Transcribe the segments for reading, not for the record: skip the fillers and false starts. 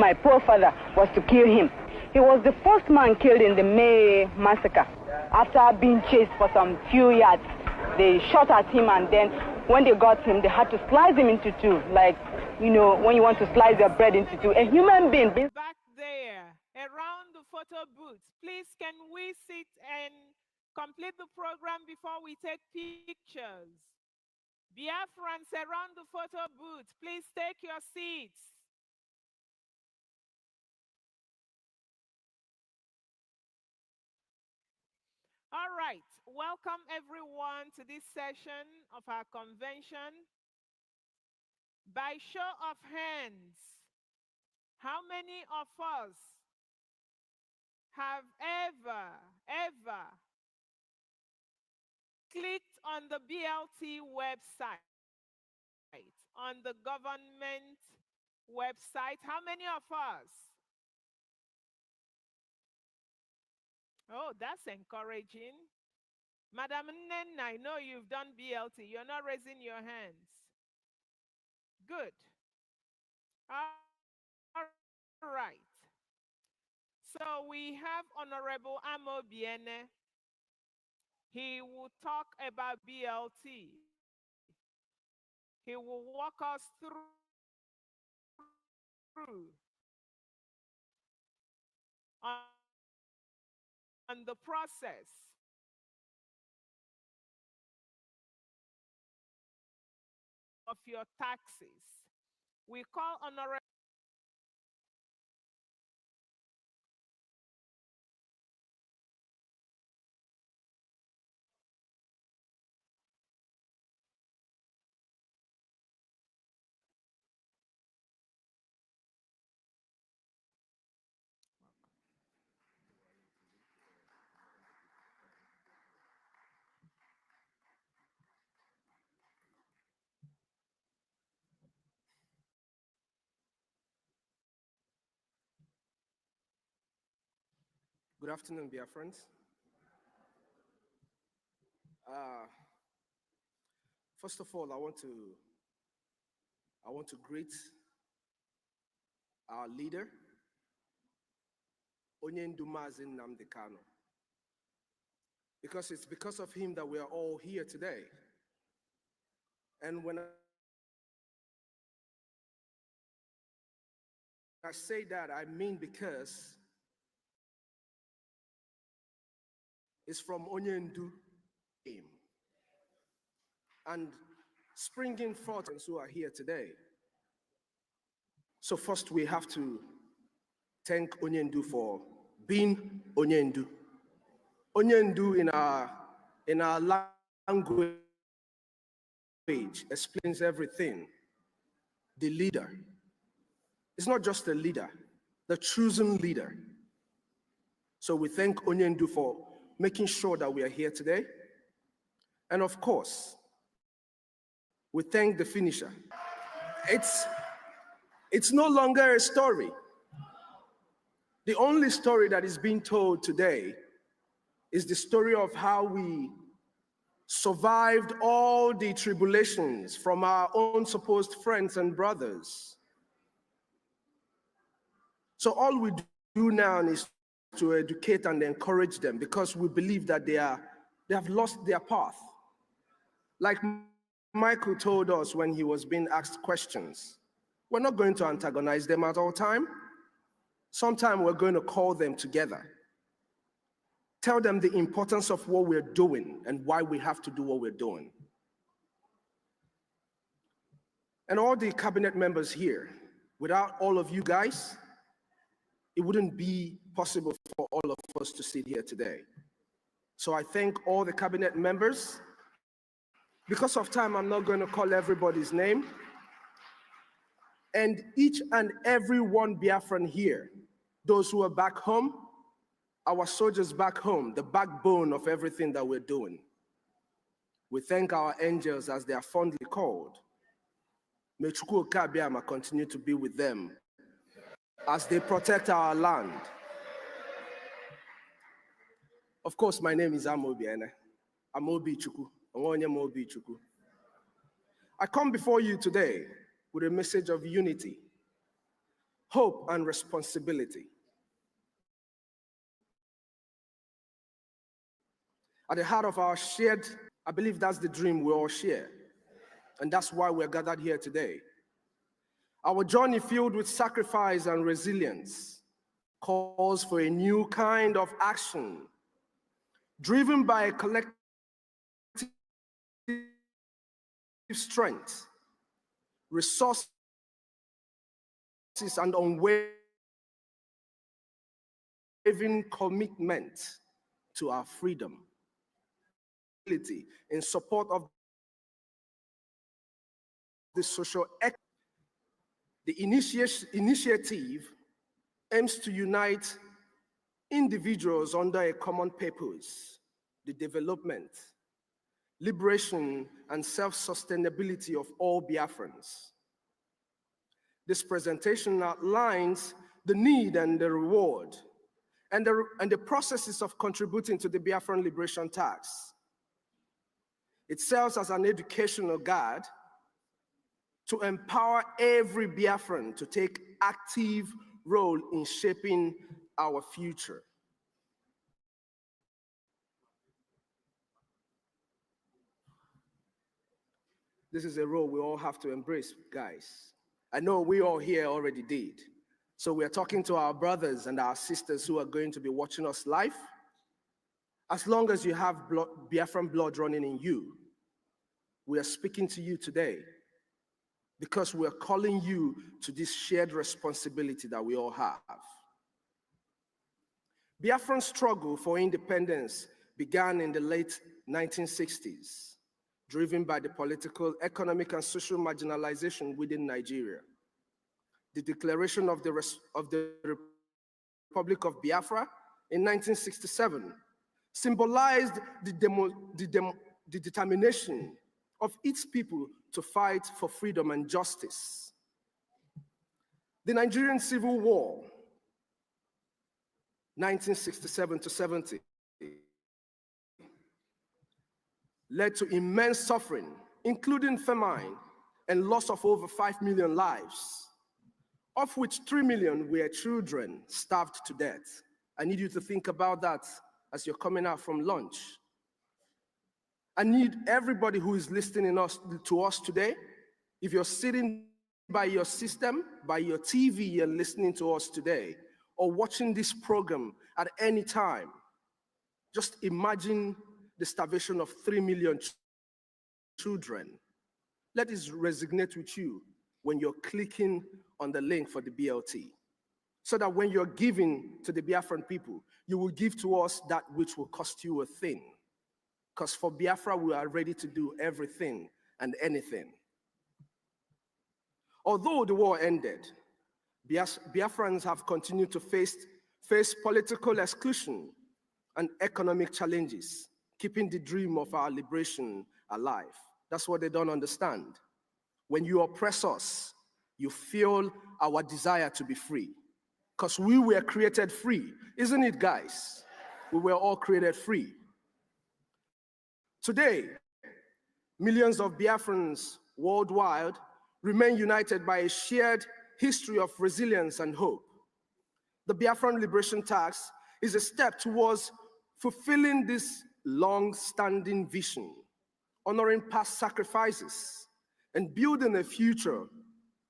my poor father was to kill him. He was the first man killed in the May massacre. After being chased for some few yards, they shot at him, and then when they got him, they had to slice him into two, like, you know, when you want to slice your bread into two. A human being. Back there, around the photo booth, please can we sit and complete the program before we take pictures? Biafrans around the photo booth, please take your seats. All right, welcome everyone to this session of our convention. By show of hands, how many of us have ever clicked on the BLT website, on the government website? How many of us? Oh, that's encouraging. Madam Nen, I know you've done BLT. You're not raising your hands. Good. All right. So we have Honorable Amo Biene. He will talk about BLT. He will walk us through on the process of your taxes. We call Honorable Good afternoon, dear friends. First of all, I want to greet our leader, Onyendu Mazin Nnamdi Kanu, because it's because of him that we are all here today. And when I say that, I mean because it's from Onyendu and springing forth who are here today. So first we have to thank Onyendu for being Onyendu. Onyendu in our language explains everything. The leader. It's not just a leader, the chosen leader. So we thank Onyendu for making sure that we are here today. And of course, we thank the finisher. It's no longer a story. The only story that is being told today is the story of how we survived all the tribulations from our own supposed friends and brothers. So all we do now is to educate and encourage them, because we believe that they have lost their path. Like Michael told us when he was being asked questions, we're not going to antagonize them at all time. Sometime we're going to call them together, tell them the importance of what we're doing and why we have to do what we're doing. And all the cabinet members here, without all of you guys, it wouldn't be possible for all of us to sit here today. So I thank all the cabinet members. Because of time, I'm not going to call everybody's name. And each and every one Biafran here, those who are back home, our soldiers back home, the backbone of everything that we're doing. We thank our angels, as they are fondly called. May Chukwu Okabiama continue to be with them as they protect our land. Of course, my name is Amobiene. Amobi Chukwu. Amobi Chukwu. I come before you today with a message of unity. hope, and responsibility. At the heart of our shared, I believe that's the dream we all share. And that's why we're gathered here today. Our journey filled with sacrifice and resilience calls for a new kind of action, driven by a collective strength, resources, and unwavering commitment to our freedom. In support of the social the initiative aims to unite individuals under a common purpose, the development, liberation, and self-sustainability of all Biafrans. This presentation outlines the need and the reward, and the processes of contributing to the Biafran liberation task. It serves as an educational guide to empower every Biafran to take active role in shaping our future. This is a role we all have to embrace, guys. I know we all here already did. So we're talking to our brothers and our sisters who are going to be watching us live. As long as you have Biafran blood running in you, we are speaking to you today because we are calling you to this shared responsibility that we all have. Biafran's struggle for independence began in the late 1960s, driven by the political, economic, and social marginalization within Nigeria. The declaration of the Republic of Biafra in 1967 symbolized the determination of its people to fight for freedom and justice. The Nigerian Civil War, 1967 to 70, led to immense suffering, including famine and loss of over 5 million lives, of which 3 million were children starved to death. I need you to think about that as you're coming out from lunch. I need everybody who is listening to us today, if you're sitting by your system, by your TV and listening to us today, or watching this program at any time, just imagine the starvation of 3 million children. Let this resonate with you when you're clicking on the link for the BLT, so that when you're giving to the Biafran people, you will give to us that which will cost you a thing. Because for Biafra, we are ready to do everything and anything. Although the war ended, Biafrans have continued to face political exclusion and economic challenges, keeping the dream of our liberation alive. That's what they don't understand. When you oppress us, you feel our desire to be free. Because we were created free, isn't it, guys? We were all created free. Today, millions of Biafrans worldwide remain united by a shared history of resilience and hope. The Biafran Liberation Task is a step towards fulfilling this long-standing vision, honoring past sacrifices, and building a future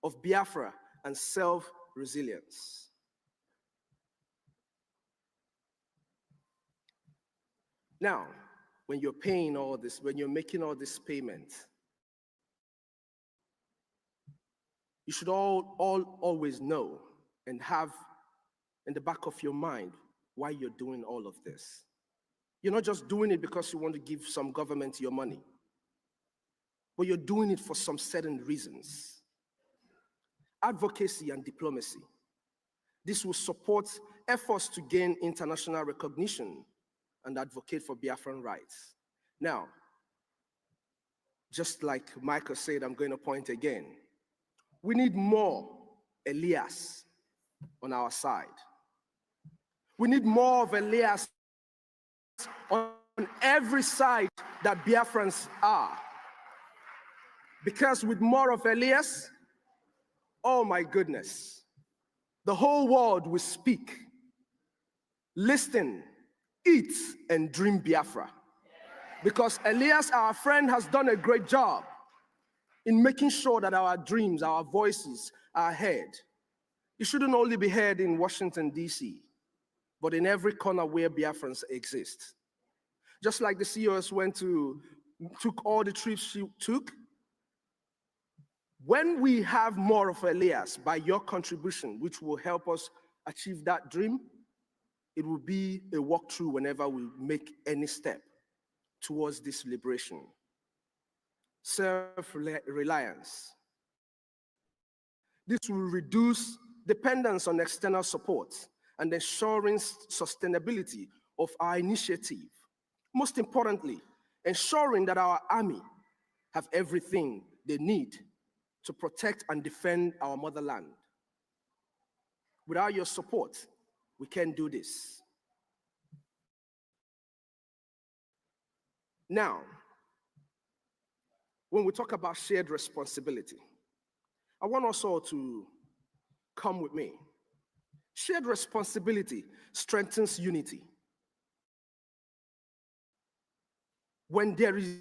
of Biafra and self-resilience. Now, when you're paying all this, when you're making all this payment, you should always know and have in the back of your mind why you're doing all of this. You're not just doing it because you want to give some government your money, but you're doing it for some certain reasons. Advocacy and diplomacy. This will support efforts to gain international recognition and advocate for Biafran rights. Now, just like Michael said, I'm going to point again. We need more Elias on our side. We need more of Elias on every side that Biafrans are. Because with more of Elias, oh my goodness, The whole world will speak, listen, eat, and dream Biafra. Because Elias, our friend, has done a great job in making sure that our dreams, our voices are heard. It shouldn't only be heard in Washington, D.C., but in every corner where Biafrans exist. Just like the CEOs took all the trips she took, when we have more of Elias by your contribution, which will help us achieve that dream, it will be a walkthrough whenever we make any step towards this liberation. Self-reliance. This will reduce dependence on external support and ensuring sustainability of our initiative. Most importantly, ensuring that our army have everything they need to protect and defend our motherland. Without your support, we can't do this. Now, when we talk about shared responsibility, I want us all to come with me. Shared responsibility strengthens unity. When there is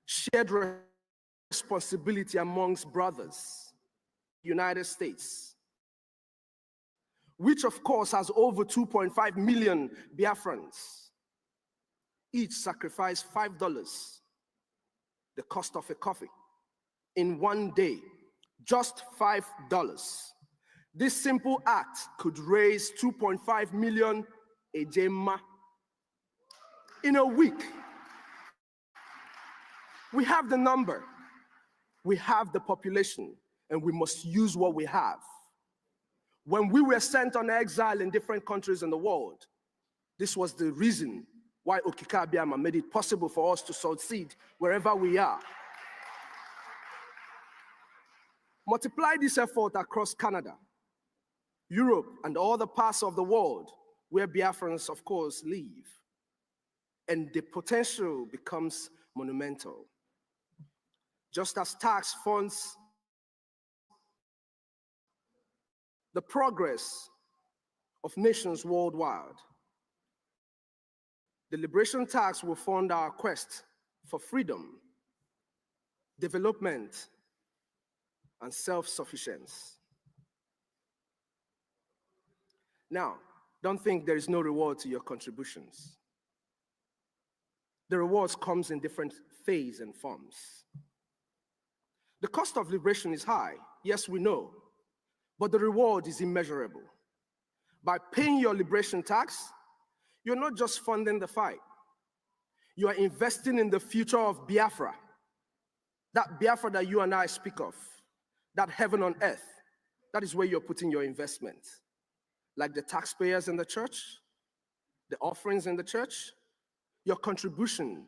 shared responsibility amongst brothers, United States, which of course has over 2.5 million Biafrans, each sacrificed $5, the cost of a coffee, in one day, just $5. This simple act could raise 2.5 million ejema in a week. We have the number, we have the population, and we must use what we have. When we were sent on exile in different countries in the world, this was the reason why Okika Abiyama made it possible for us to succeed wherever we are. Multiply this effort across Canada, Europe, and all the parts of the world where Biafrans, of course, live, and the potential becomes monumental. Just as tax funds the progress of nations worldwide, the liberation tax will fund our quest for freedom, development, and self-sufficiency. Now, don't think there is no reward to your contributions. The rewards comes in different phases and forms. The cost of liberation is high, yes, we know, but the reward is immeasurable. By paying your liberation tax, you're not just funding the fight, you are investing in the future of Biafra, that Biafra that you and I speak of, that heaven on earth. That is where you're putting your investment. Like the taxpayers in the church, the offerings in the church, your contribution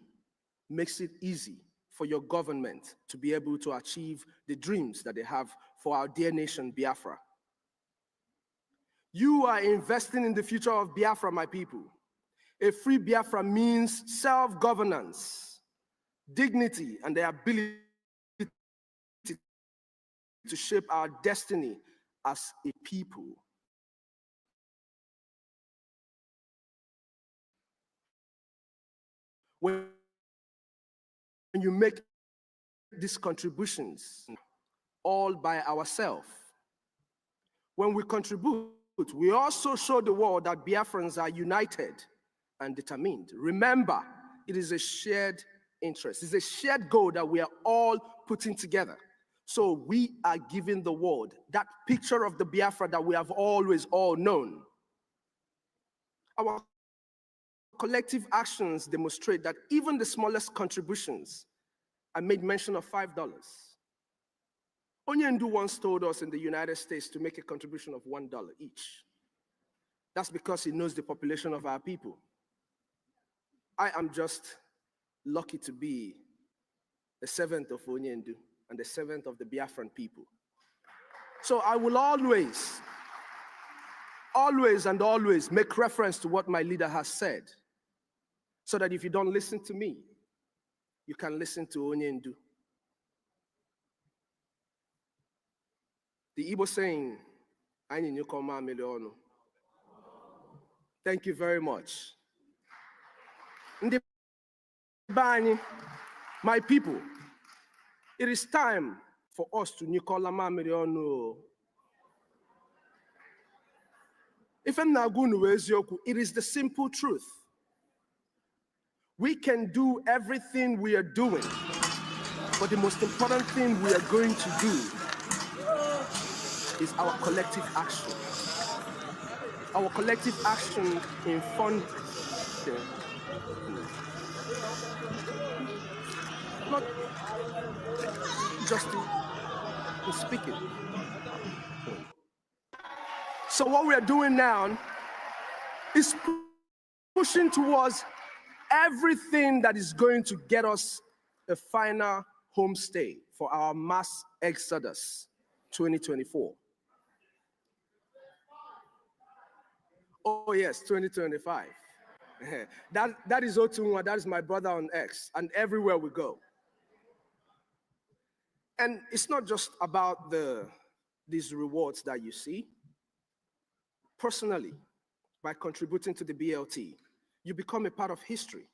makes it easy for your government to be able to achieve the dreams that they have for our dear nation, Biafra. You are investing in the future of Biafra, my people. A free Biafra means self-governance, dignity, and the ability to shape our destiny as a people. When you make these contributions all by ourselves, when we contribute, we also show the world that Biafrans are united and determined. Remember, it is a shared interest. It's a shared goal that we are all putting together. So we are giving the world that picture of the Biafra that we have always all known. Our collective actions demonstrate that even the smallest contributions, I made mention of $5. Onyendu once told us in the United States to make a contribution of $1 each. That's because he knows the population of our people. I am just lucky to be the servant of Onyendu and the servant of the Biafran people. So I will always make reference to what my leader has said, so that if you don't listen to me, you can listen to Onyendu. The Igbo saying, I need you come million. Thank you very much. Ndị be anyị, my people, it is time for us to nyekọla mamịrị ọnụ. Ife m na-agwa unu bụ eziokwu, it is the simple truth. We can do everything we are doing, but the most important thing we are going to do is our collective action. Our collective action in funding, not just in speaking. So what we are doing now is pushing towards everything that is going to get us a final homestay for our mass exodus 2024. Oh yes, 2025. that is Otunwa, that is my brother on X, and everywhere we go. And it's not just about these rewards that you see. Personally, by contributing to the BLT, you become a part of history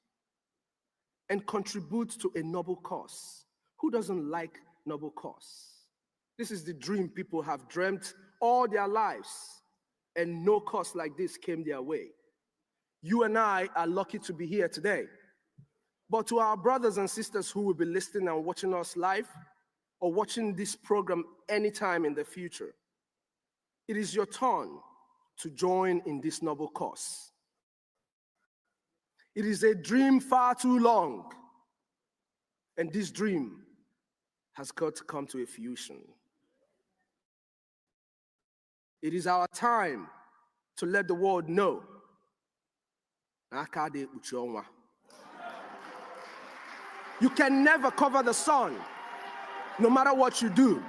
and contribute to a noble cause. Who doesn't like noble cause? This is the dream people have dreamt all their lives, and no cause like this came their way. You and I are lucky to be here today. But to our brothers and sisters who will be listening and watching us live or watching this program anytime in the future, it is your turn to join in this noble cause. It is a dream far too long, and this dream has got to come to a fruition. It is our time to let the world know. You can never cover the sun, no matter what you do.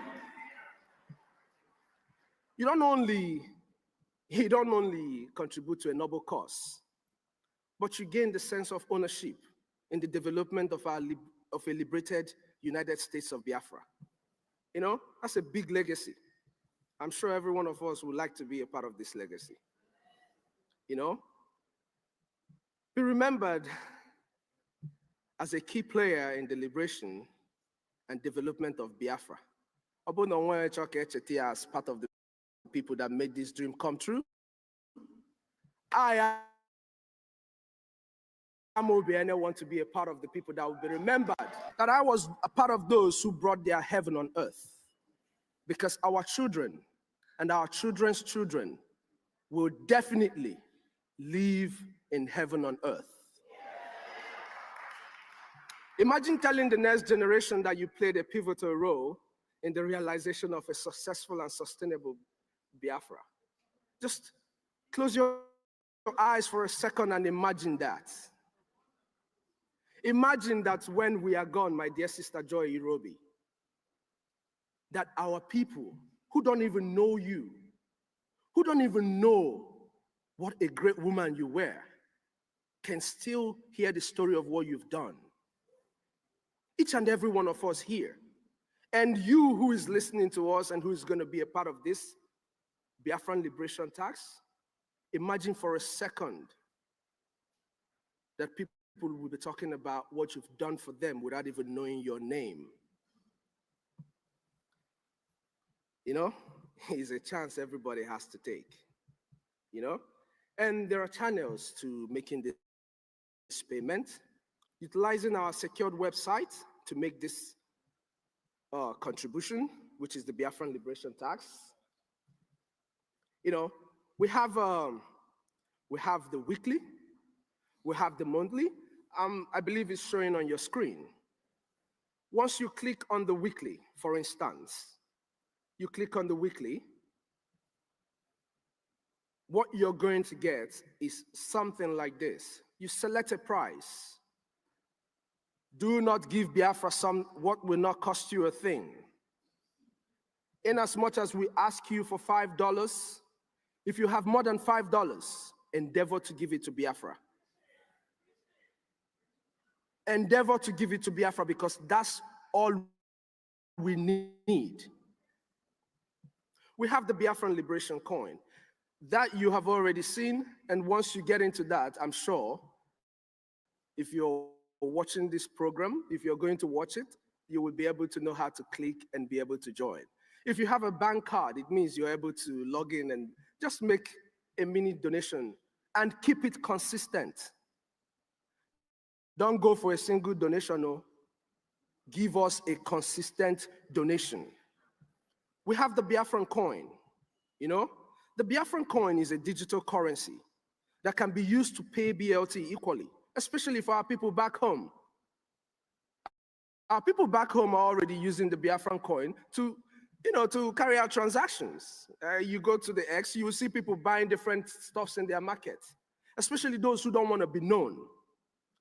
You don't only contribute to a noble cause, but you gain the sense of ownership in the development of a liberated United States of Biafra. You know, that's a big legacy. I'm sure every one of us would like to be a part of this legacy. You know, be remembered as a key player in the liberation and development of Biafra. As part of the people that made this dream come true. I want to be a part of the people that will be remembered, that I was a part of those who brought their heaven on earth, because our children and our children's children will definitely live in heaven on earth. Imagine telling the next generation that you played a pivotal role in the realization of a successful and sustainable Biafra. Just close your eyes for a second and imagine that. Imagine that when we are gone, my dear sister Joy Irobi, that our people who don't even know you, who don't even know what a great woman you were, can still hear the story of what you've done. Each and every one of us here, and you who is listening to us and who is going to be a part of this Biafran Liberation Tax, imagine for a second that people will be talking about what you've done for them without even knowing your name. You know, it's a chance everybody has to take, you know? And there are channels to making this payment, utilizing our secured website to make this contribution, which is the Biafran Liberation Tax. You know, we have the weekly, we have the monthly. I believe it's showing on your screen. Once you click on the weekly, for instance, you click on the weekly, what you're going to get is something like this. You select a price. Do not give Biafra what will not cost you a thing. In as much as we ask you for $5, if you have more than $5, endeavor to give it to Biafra. Endeavor to give it to Biafra, because that's all we need. We have the Biafran Liberation Coin. That you have already seen, and once you get into that, I'm sure, if you're watching this program, if you're going to watch it, you will be able to know how to click and be able to join. If you have a bank card, it means you're able to log in and just make a mini donation and keep it consistent. Don't go for a single donation, no. Give us a consistent donation. We have the Biafran coin, you know? The Biafran coin is a digital currency that can be used to pay BLT equally, especially for our people back home. Our people back home are already using the Biafran coin to, to carry out transactions. You go to the X, you will see people buying different stuffs in their market, especially those who don't want to be known.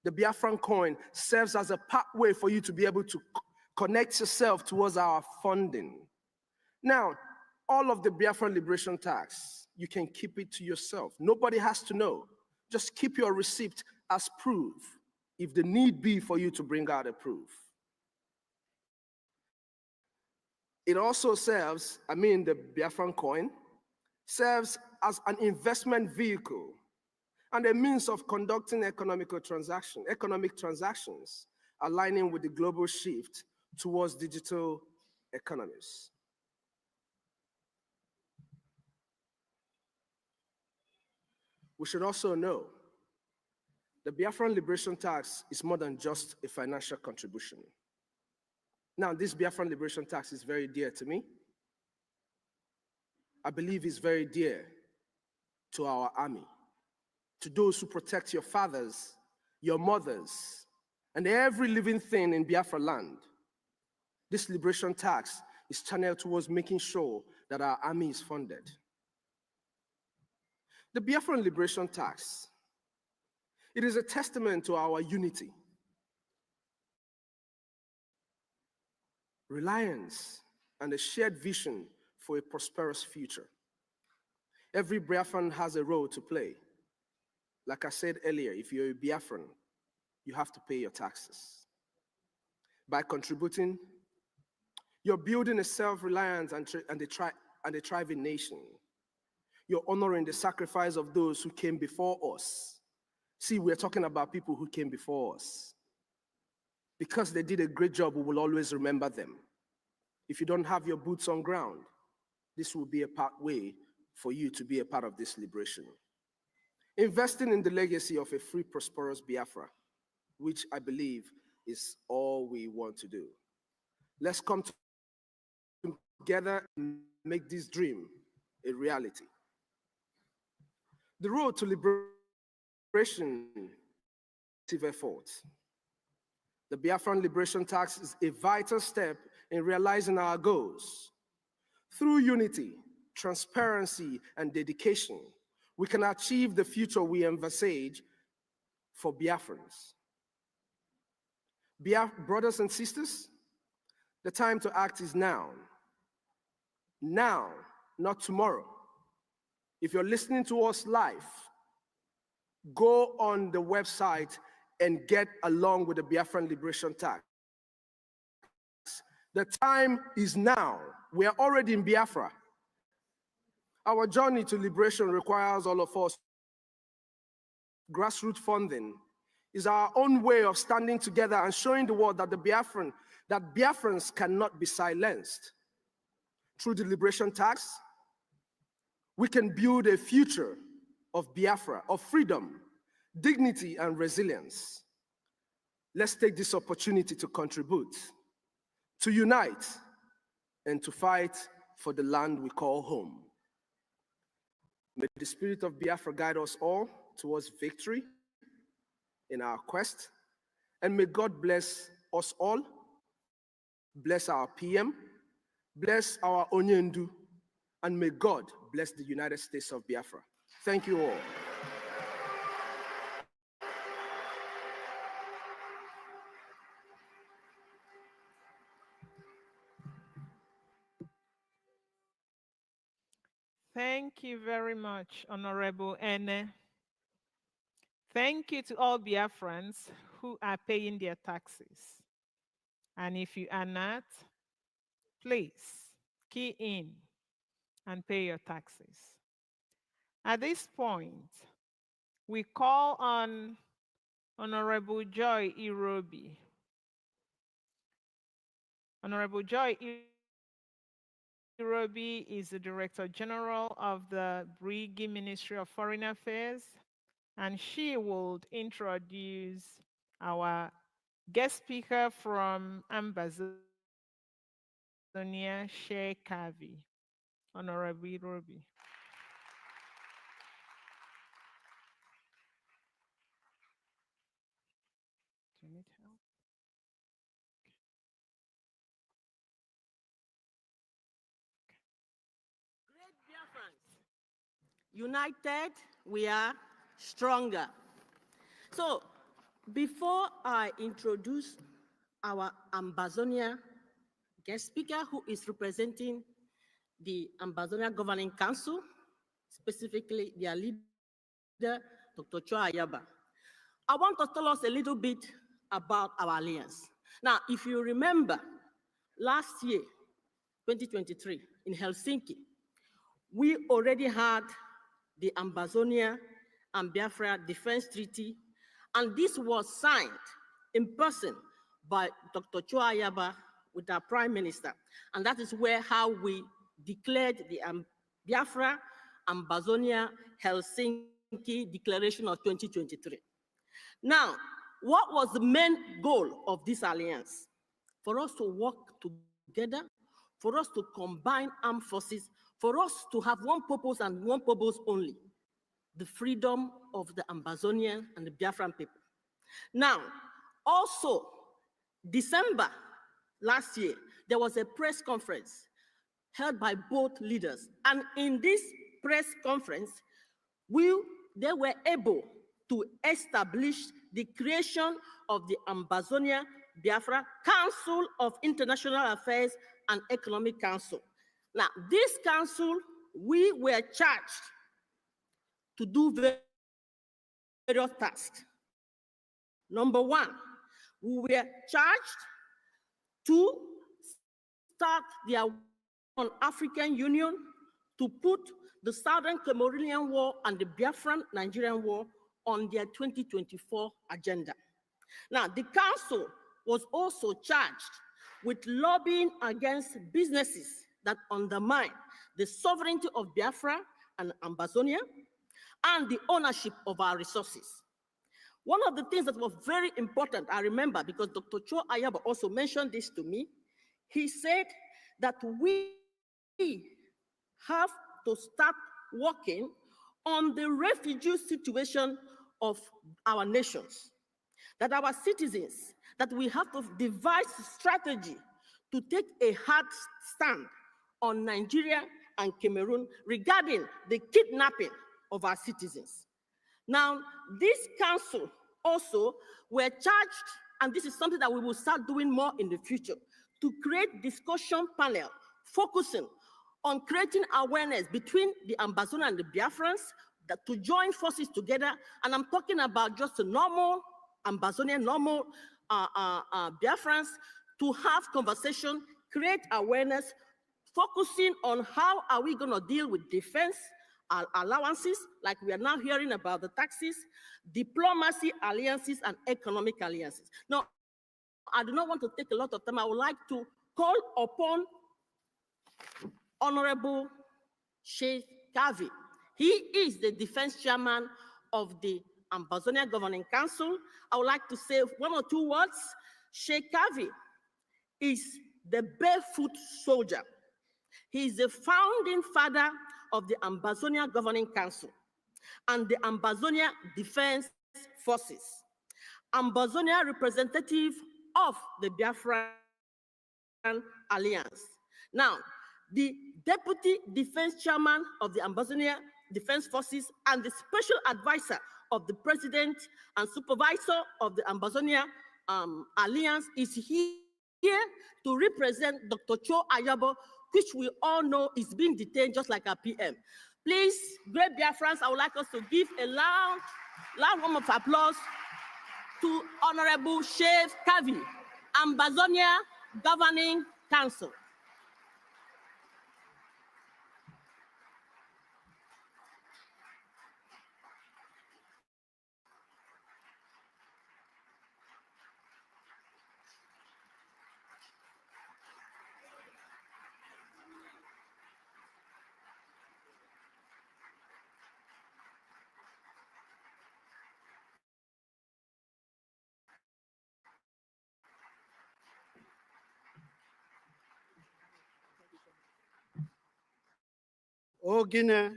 The Biafran coin serves as a pathway for you to be able to connect yourself towards our funding. Now, all of the Biafran liberation tax, you can keep it to yourself. Nobody has to know. Just keep your receipt as proof if the need be for you to bring out a proof. It also serves, the Biafran coin serves as an investment vehicle and a means of conducting economic transactions, aligning with the global shift towards digital economies. We should also know the Biafran liberation tax is more than just a financial contribution. Now, this Biafran liberation tax is very dear to me. I believe it's very dear to our army, to those who protect your fathers, your mothers, and every living thing in Biafra land. This liberation tax is channeled towards making sure that our army is funded. The Biafran liberation tax, it is a testament to our unity, reliance, and a shared vision for a prosperous future. Every Biafran has a role to play. Like I said earlier, if you're a Biafran, you have to pay your taxes. By contributing, you're building a self-reliant and a thriving nation. You're honoring the sacrifice of those who came before us. See, we're talking about people who came before us. Because they did a great job, we will always remember them. If you don't have your boots on ground, this will be a pathway for you to be a part of this liberation. Investing in the legacy of a free, prosperous Biafra, which I believe is all we want to do. Let's come together and make this dream a reality. The road to liberation is effort. The Biafran liberation tax is a vital step in realizing our goals. Through unity, transparency, and dedication, we can achieve the future we envisage for Biafrans. Brothers and sisters, the time to act is now. Now, not tomorrow. If you're listening to us live, go on the website and get along with the Biafran liberation tax. The time is now. We are already in Biafra. Our journey to liberation requires all of us. Grassroots funding is our own way of standing together and showing the world that Biafrans cannot be silenced. Through the liberation tax, we can build a future of Biafra, of freedom, dignity, and resilience. Let's take this opportunity to contribute, to unite, and to fight for the land we call home. May the spirit of Biafra guide us all towards victory in our quest, and may God bless us all, bless our PM, bless our Onyendu, and may God bless the United States of Biafra. Thank you all. Thank you very much, Honorable Ene. Thank you to all Biafrans who are paying their taxes. And if you are not, please key in and pay your taxes. At this point, we call on Honorable Joy Irobi. Honorable Joy Irobi is the Director General of the Brigi Ministry of Foreign Affairs, and she will introduce our guest speaker from Ambazonia, Sheikh Kavi. Honorable Irobi. Do you need help? Great Biafrans. United, we are stronger. So, before I introduce our Ambazonia guest speaker, who is representing the Ambazonia Governing Council, specifically their leader, Dr. Chua Ayaba, I want to tell us a little bit about our alliance. Now, if you remember, last year, 2023, in Helsinki, we already had the Ambazonia and Biafra Defense Treaty, and this was signed in person by Dr. Chua Ayaba with our Prime Minister. And that is how we declared the Biafra Ambazonia Helsinki Declaration of 2023. Now, what was the main goal of this alliance? For us to work together, for us to combine armed forces, for us to have one purpose and one purpose only: the freedom of the Ambazonian and the Biafran people. Now, also, December last year, there was a press conference held by both leaders. And in this press conference, they were able to establish the creation of the Ambazonia Biafra Council of International Affairs and Economic Council. Now, this council, we were charged to do various tasks. Number one, we were charged to start the on African Union to put the Southern Cameroonian War and the Biafran Nigerian War on their 2024 agenda. Now, the council was also charged with lobbying against businesses that undermine the sovereignty of Biafra and Ambazonia and the ownership of our resources. One of the things that was very important, I remember, because Dr. Chua Ayaba also mentioned this to me, he said that we have to start working on the refugee situation of our nations, that our citizens, that we have to devise a strategy to take a hard stand on Nigeria and Cameroon regarding the kidnapping of our citizens. Now, this council also were charged, and this is something that we will start doing more in the future, to create discussion panel focusing on creating awareness between the Ambazonia and the Biafrans, that to join forces together. And I'm talking about just a normal Ambazonian, normal Biafrans, to have conversation, create awareness, focusing on how are we going to deal with defense allowances, like we are now hearing about the taxes, diplomacy alliances, and economic alliances. Now, I do not want to take a lot of time. I would like to call upon Honorable Sheikh Kavi. He is the defense chairman of the Ambazonia Governing Council. I would like to say one or two words. Sheikh Kavi is the barefoot soldier. He is the founding father of the Ambazonia Governing Council and the Ambazonia Defense Forces. Ambazonia representative of the Biafran Alliance. Now, the Deputy Defense Chairman of the Ambazonia Defense Forces and the Special Advisor of the President and Supervisor of the Ambazonia Alliance is here to represent Dr. Chua Ayaba, which we all know is being detained just like our PM. Please, great Biafrans, I would like us to give a loud round of applause to Honorable Sheikh Kavi, Ambazonia Governing Council. Guinea.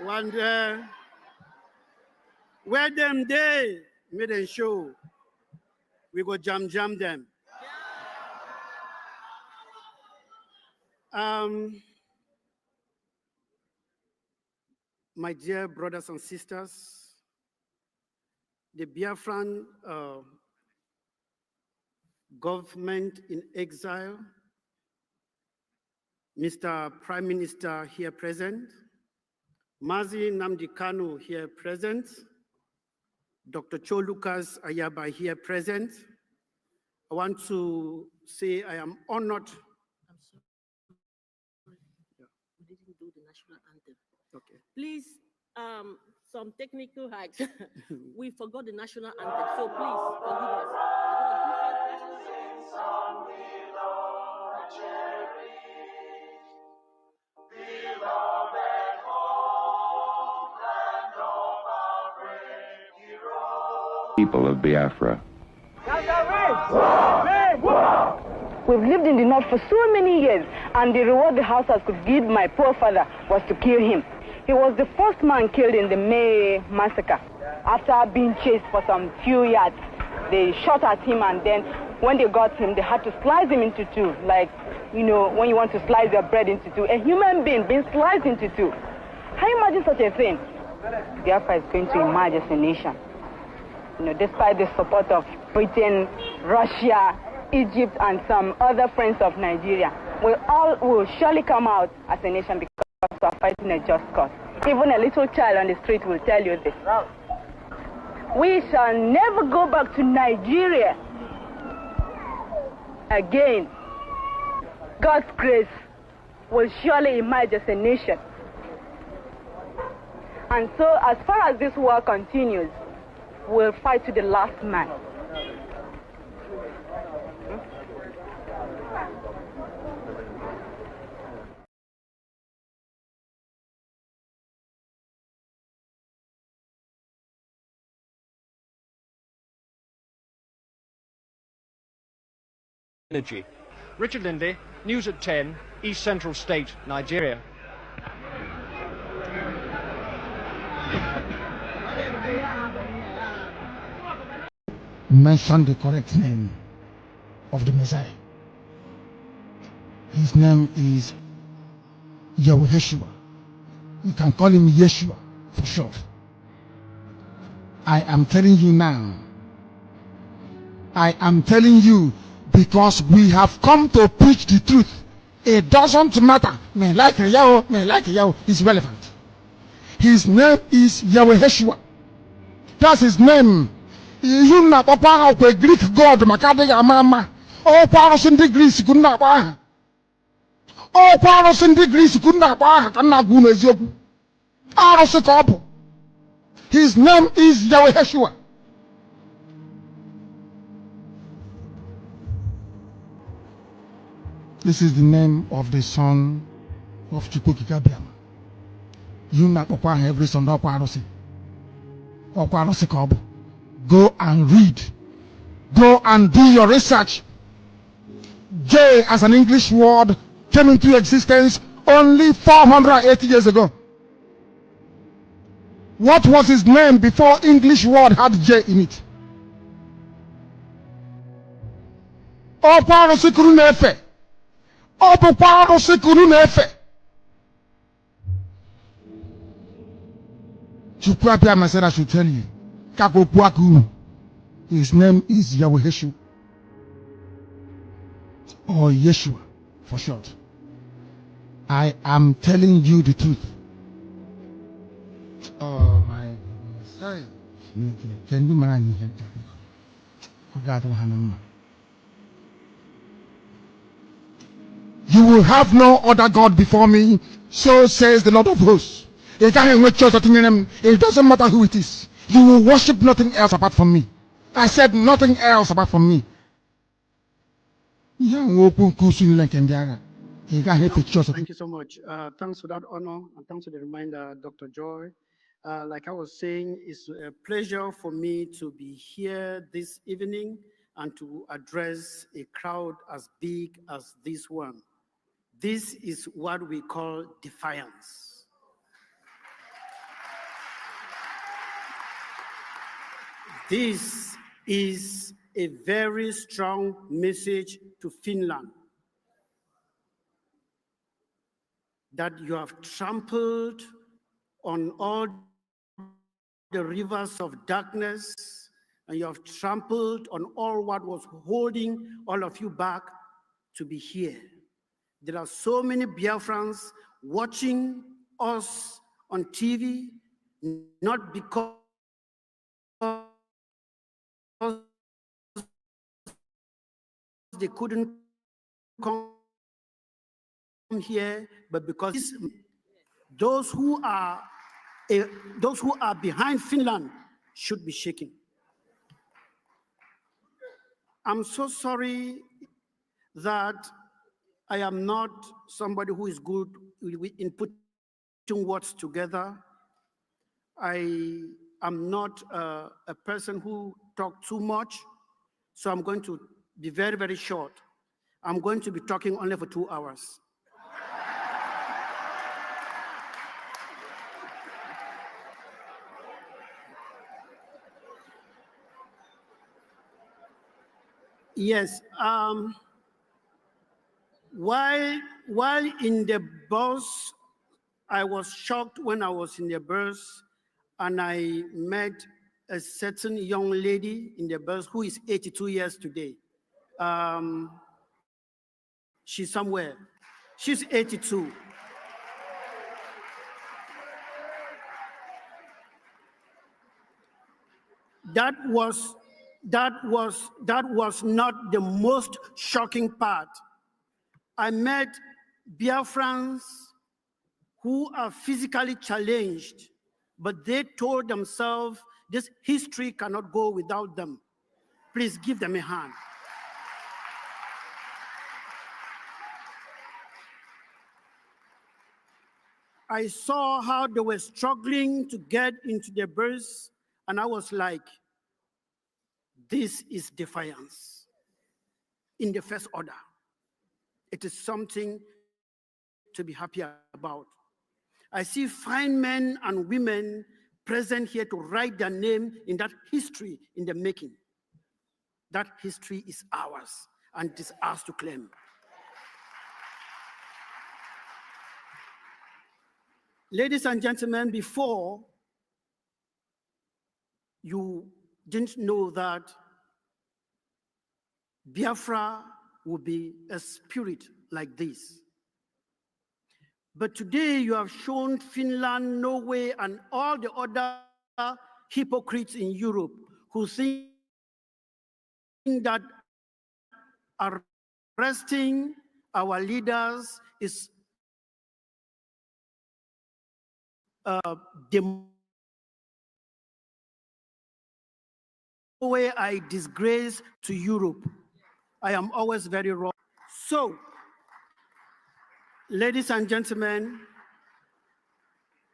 One day, where them they made a show, we go jam them. My dear brothers and sisters, the Biafran government in exile, Mr. Prime Minister here present, Mazi Nnamdi Kanu here present, Dr. Cho Lucas Ayaba here present. I want to say I am honored. I'm sorry. Yeah. We didn't do the national anthem. Okay. Please, some technical hacks. We forgot the national anthem, so please forgive us. People of Biafra. We've lived in the north for so many years, and the reward the Hausas could give my poor father was to kill him. He was the first man killed in the May massacre. After being chased for some few yards, they shot at him, and then when they got him, they had to slice him into two, like, you know, when you want to slice your bread into two. A human being being sliced into two. Can you imagine such a thing? Biafra is going to emerge as a nation. You know, despite the support of Britain, Russia, Egypt, and some other friends of Nigeria, we all will surely come out as a nation because we are fighting a just cause. Even a little child on the street will tell you this. We shall never go back to Nigeria again. God's grace will surely emerge as a nation. And so, as far as this war continues, we'll fight to the last man. Energy. Richard Lindley, News at 10, East Central State, Nigeria. Mention the correct name of the Messiah. His name is Yeshua. You can call him Yeshua for short. I am telling you now. I am telling you because we have come to preach the truth. It doesn't matter. May like Yahweh, is relevant. His name is Yeshua. That's his name. You na papa of a Greek god, Makade Yamama. All powers in the Greece could not buy. All powers in the Greece could not buy. His name is Yeshua. This is the name of the son of Chukwukika Biama. You na papa every son of Parosi. Go and read. Go and do your research. J as an English word came into existence only 480 years ago. What was his name before English word had J in it? Oparosikuru nefe. Oparosikuru nefe. Chukwabia said I should tell you. His name is Yahweh or Yeshua for short. I am telling you the truth. Oh my, sorry. Can you mind? You will have no other God before me, so says the Lord of hosts. It doesn't matter who it is. You will worship nothing else apart from me. I said nothing else apart from me. Thank you so much. Thanks for that honor and thanks for the reminder, Dr. Joy. Like I was saying, it's a pleasure for me to be here this evening and to address a crowd as big as this one. This is what we call defiance. This is a very strong message to Finland that you have trampled on all the rivers of darkness, and you have trampled on all what was holding all of you back to be here. There are so many Biafrans watching us on TV, not because they couldn't come here, but because those who are behind Finland should be shaken. I'm so sorry that I am not somebody who is good in putting words together. I am not a person who talks too much, so I'm going to be very, very short. I'm going to be talking only for 2 hours. Yes, while in the bus, I was shocked when I was in the bus and I met a certain young lady in the bus who is 82 years today. She's somewhere. She's 82. That was not the most shocking part. I met Biafrans who are physically challenged, but they told themselves this history cannot go without them. Please give them a hand. I saw how they were struggling to get into the bus, and I was like, this is defiance in the first order. It is something to be happy about. I see fine men and women present here to write their name in that history in the making. That history is ours, and it is ours to claim. Ladies and gentlemen, before, you didn't know that Biafra would be a spirit like this. But today you have shown Finland, Norway, and all the other hypocrites in Europe who think that arresting our leaders is the way I disgrace to Europe. I am always very wrong. So, ladies and gentlemen,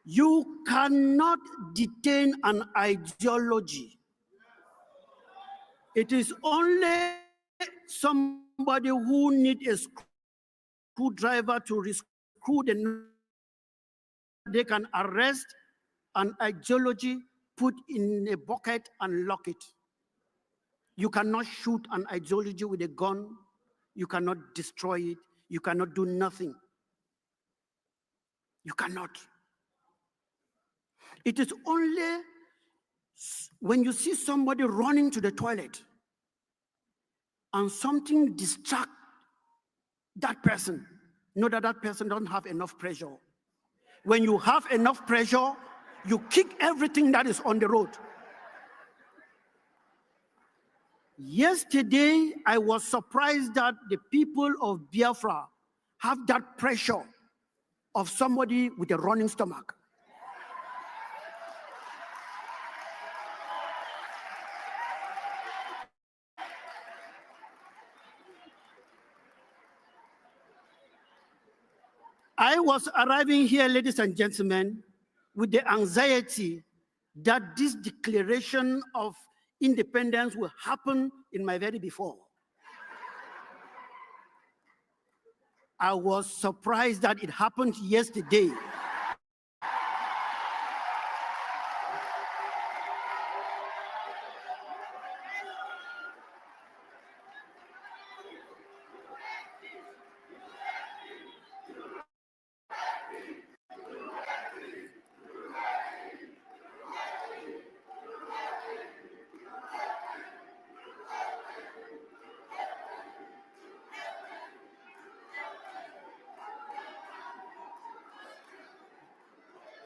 you cannot detain an ideology. It is only somebody who needs a screwdriver to rescrew the they can arrest an ideology, put in a bucket and lock it. You cannot shoot an ideology with a gun. You cannot destroy it. You cannot do nothing. You cannot. It is only when you see somebody running to the toilet and something distracts that person, know that that person doesn't have enough pressure. When you have enough pressure, you kick everything that is on the road. Yesterday, I was surprised that the people of Biafra have that pressure of somebody with a running stomach. I was arriving here, ladies and gentlemen, with the anxiety that this declaration of independence will happen in my very before. I was surprised that it happened yesterday.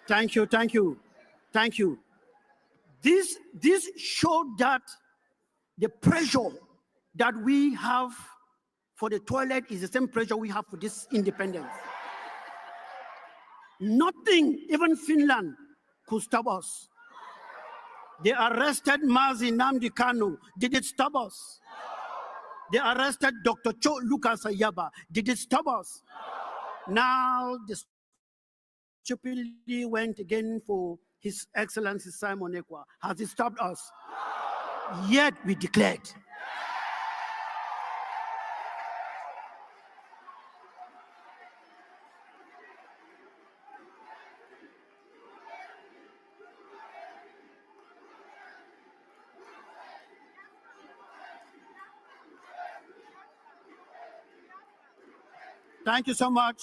Thank you, thank you, thank you. This showed that the pressure that we have for the toilet is the same pressure we have for this independence. Nothing, even Finland, could stop us. They arrested Mazi Nnamdi Kanu. Did it stop us? They arrested Dr. Cho Lucas Ayaba. Did it stop us? Now the stupidly went again for His Excellency Simon Ekwa. Has it stopped us? Yet we declared. Thank you so much.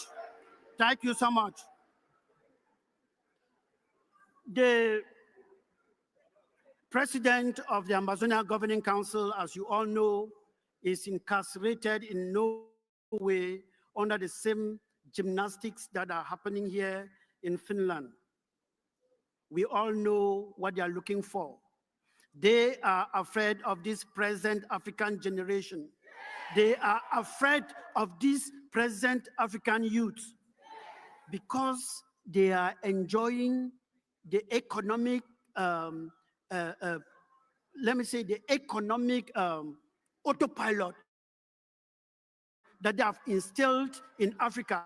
Thank you so much. The president of the Ambazonia Governing Council, as you all know, is incarcerated in Norway under the same gymnastics that are happening here in Finland. We all know what they are looking for. They are afraid of this present African generation. They are afraid of this present African youth because they are enjoying the economic, let me say, the economic autopilot that they have instilled in Africa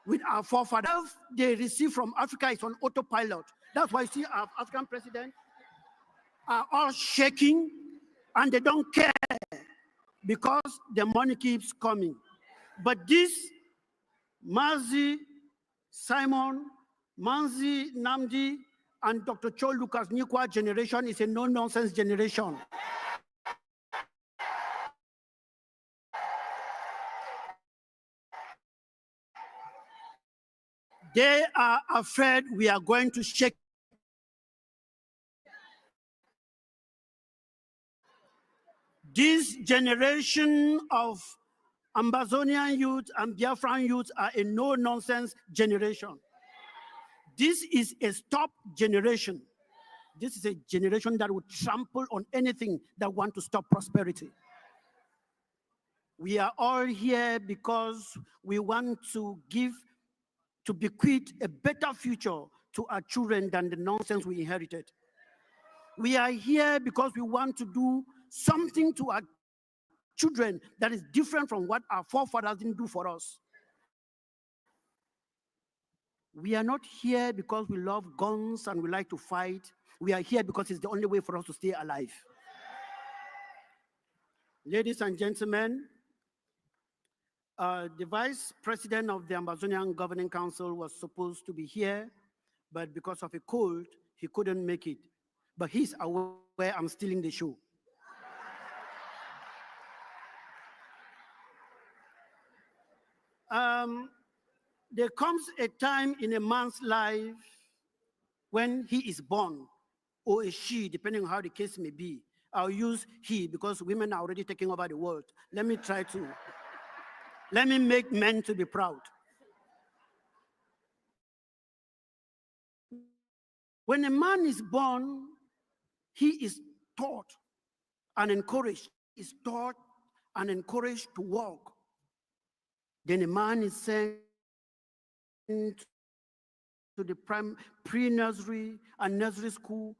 with our forefathers. They receive from Africa is on autopilot. That's why you see our African presidents are all shaking and they don't care because the money keeps coming. But this Mazi, Simon, Mazi Nnamdi, and Dr. Cho Lucas Nyikwa generation is a no-nonsense generation. They are afraid we are going to shake. This generation of Ambazonian youth and Biafran youth are a no-nonsense generation. This is a stop generation. This is a generation that would trample on anything that wants to stop prosperity. We are all here because we want to bequeath a better future to our children than the nonsense we inherited. We are here because we want to do something to our children that is different from what our forefathers didn't do for us. We are not here because we love guns and we like to fight. We are here because it's the only way for us to stay alive. Ladies and gentlemen, the vice president of the Ambazonian Governing Council was supposed to be here, but because of a cold, he couldn't make it. But he's aware I'm stealing the show. There comes a time in a man's life when he is born, or a she, depending on how the case may be. I'll use he because women are already taking over the world. Let me make men to be proud. When a man is born, he is taught and encouraged, to walk. Then a man is sent to the pre-nursery and nursery school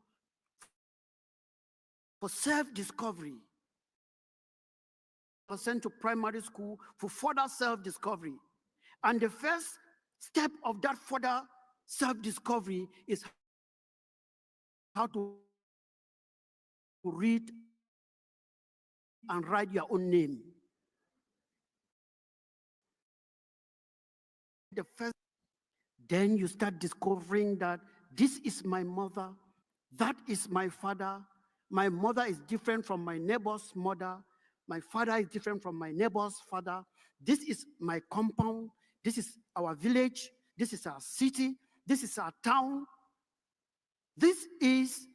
for self-discovery. Sent to primary school for further self-discovery. And the first step of that further self-discovery is how to read and write your own name. the first, then you start discovering that this is my mother, that is my father, my mother is different from my neighbor's mother, my father is different from my neighbor's father, this is my compound, this is our village, this is our city, this is our town, this is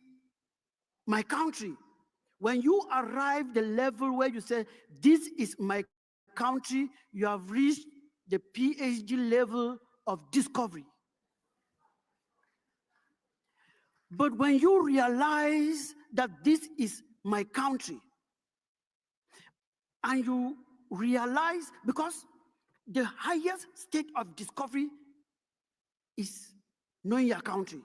my country. When you arrive the level where you say, this is my country, you have reached the PhD level of discovery. But when you realize that this is my country, and you realize, because the highest state of discovery is knowing your country.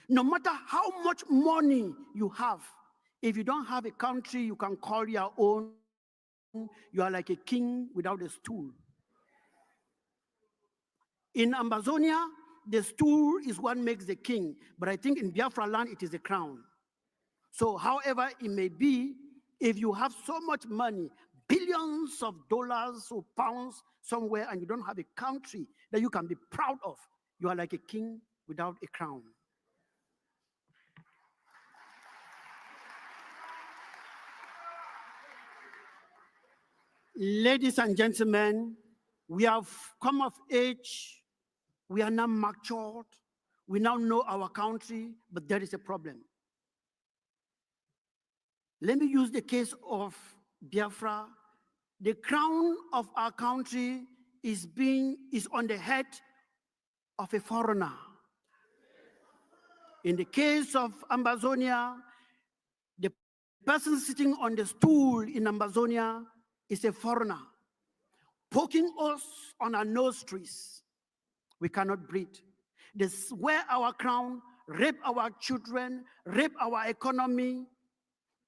No matter how much money you have, if you don't have a country you can call your own, you are like a king without a stool. In Ambazonia, the stool is what makes the king, but I think in Biafra land, it is the crown. So however it may be, if you have so much money, billions of dollars or pounds somewhere, and you don't have a country that you can be proud of, you are like a king without a crown. Ladies and gentlemen, we have come of age, we are now matured, we now know our country, but there is a problem. Let me use the case of Biafra. The crown of our country is on the head of a foreigner. In the case of Ambazonia, the person sitting on the stool in Ambazonia is a foreigner, poking us on our nostrils. We cannot breathe. They wear our crown, rape our children, rape our economy,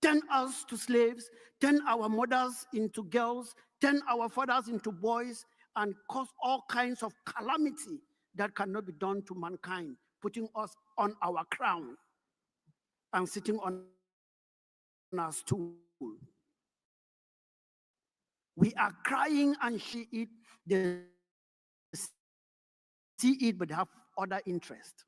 turn us to slaves, turn our mothers into girls, turn our fathers into boys, and cause all kinds of calamity that cannot be done to mankind, putting us on our crown and sitting on our stool. We are crying and see it, they see it, but have other interest.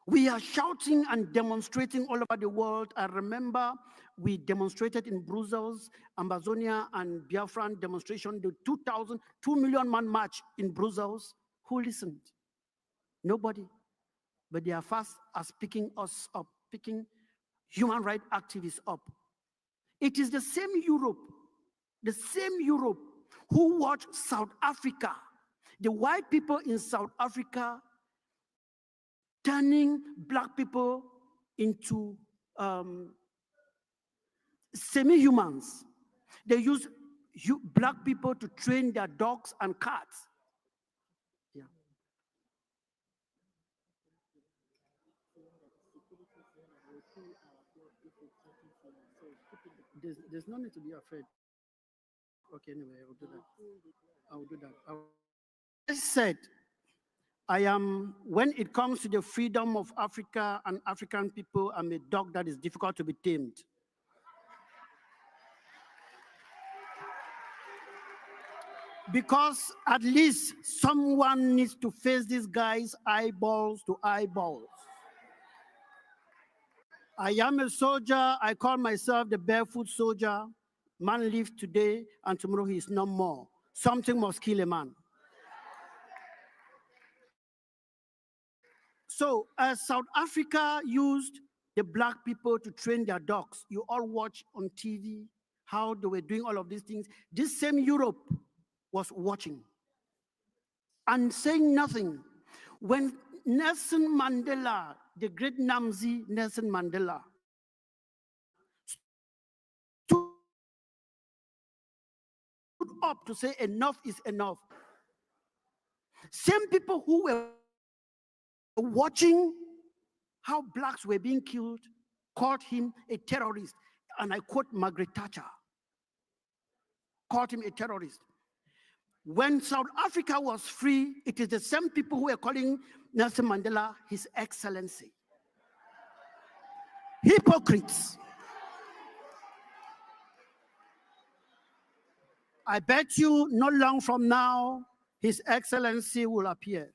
We are shouting and demonstrating all over the world. I remember we demonstrated in Brussels, Ambazonia and Biafran demonstration, the 2 million man march in Brussels. Who listened? Nobody. But they are fast as picking us up, picking human rights activists up. It is the same Europe who watched South Africa, the white people in South Africa turning black people into semi-humans. They use black people to train their dogs and cats. Yeah. There's no need to be afraid. Okay, anyway, I will do that. I said, when it comes to the freedom of Africa and African people, I'm a dog that is difficult to be tamed. Because at least someone needs to face these guys eyeballs to eyeballs. I am a soldier. I call myself the barefoot soldier. Man lives today, and tomorrow he is no more. Something must kill a man. So as South Africa used the black people to train their dogs, you all watch on TV how they were doing all of these things. This same Europe was watching and saying nothing. When Nelson Mandela, the great Namzi Nelson Mandela, stood up to say enough is enough, same people who were watching how blacks were being killed called him a terrorist. And I quote Margaret Thatcher, called him a terrorist. When South Africa was free, it is the same people who were calling Nelson Mandela His Excellency. Hypocrites. I bet you not long from now, His Excellency will appear.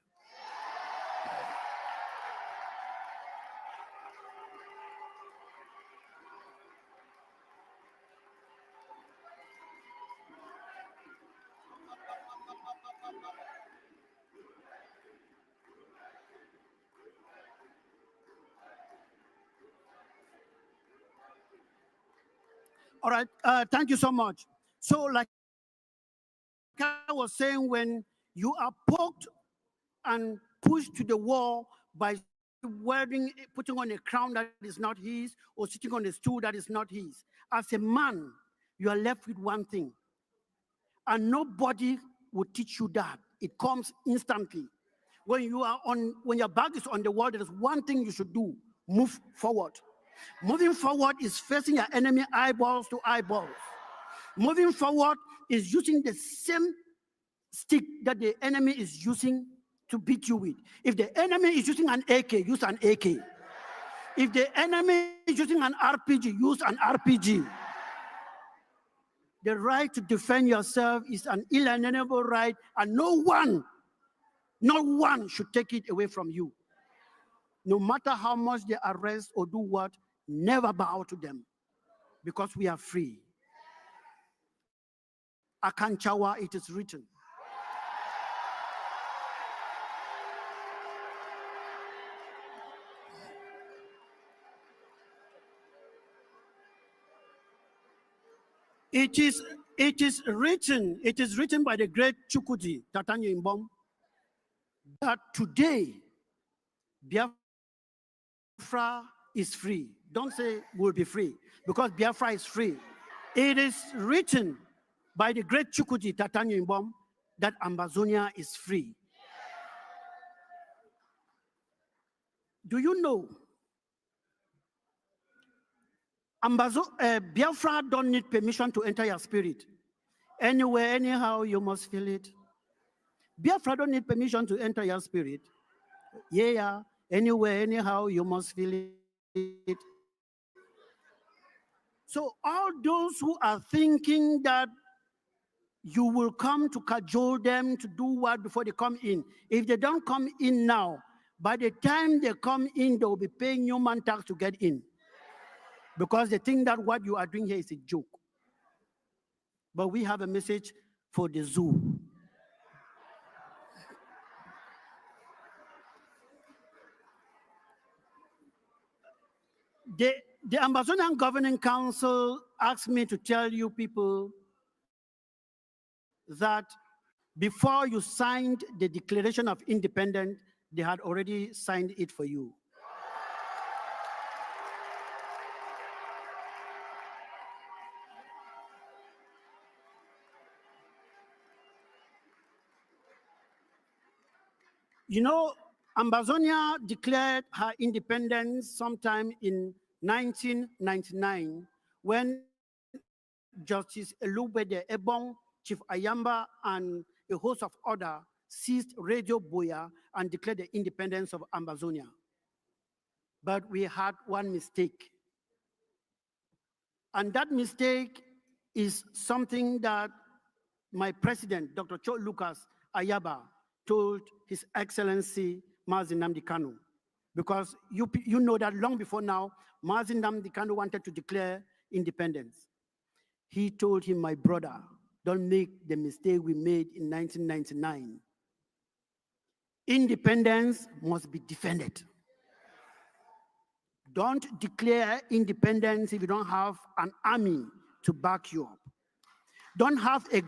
All right, thank you so much. So like I was saying, when you are poked and pushed to the wall by putting on a crown that is not his, or sitting on a stool that is not his, as a man, you are left with one thing. And nobody will teach you that. It comes instantly. When your back is on the wall, there is one thing you should do: move forward. Moving forward is facing your enemy eyeballs to eyeballs. Moving forward is using the same stick that the enemy is using to beat you with. If the enemy is using an AK, use an AK. If the enemy is using an RPG, use an RPG. The right to defend yourself is an inalienable right, and no one should take it away from you. No matter how much they arrest or do what, never bow to them, because we are free. Akanchawa, it is written. It is written by the great Chukwudi Tatanyo Imbom that today Biafra is free. Don't say we'll be free, because Biafra is free. It is written by the great Chukwudi Tatanyo Imbom that Ambazonia is free. Do you know Biafra don't need permission to enter your spirit? Anywhere, anyhow, you must feel it. Biafra don't need permission to enter your spirit. Yeah, anywhere, anyhow, you must feel it. So all those who are thinking that you will come to cajole them to do what before they come in, if they don't come in now, by the time they come in, they will be paying human tax to get in, because they think that what you are doing here is a joke. But we have a message for the zoo. The Ambazonian Governing Council asked me to tell you people that before you signed the Declaration of Independence, they had already signed it for you. You know, Ambazonia declared her independence sometime in 1999 when Justice Elubede Ebong, Chief Ayamba, and a host of others seized Radio Boya and declared the independence of Ambazonia. But we had one mistake. And that mistake is something that my president, Dr. Cho Lucas Ayaba, told His Excellency Mazi Nnamdi Kanu. Because you know that long before now, Mazi Nnamdi Kanu wanted to declare independence. He told him, my brother, don't make the mistake we made in 1999. Independence must be defended. Don't declare independence if you don't have an army to back you up. Don't have a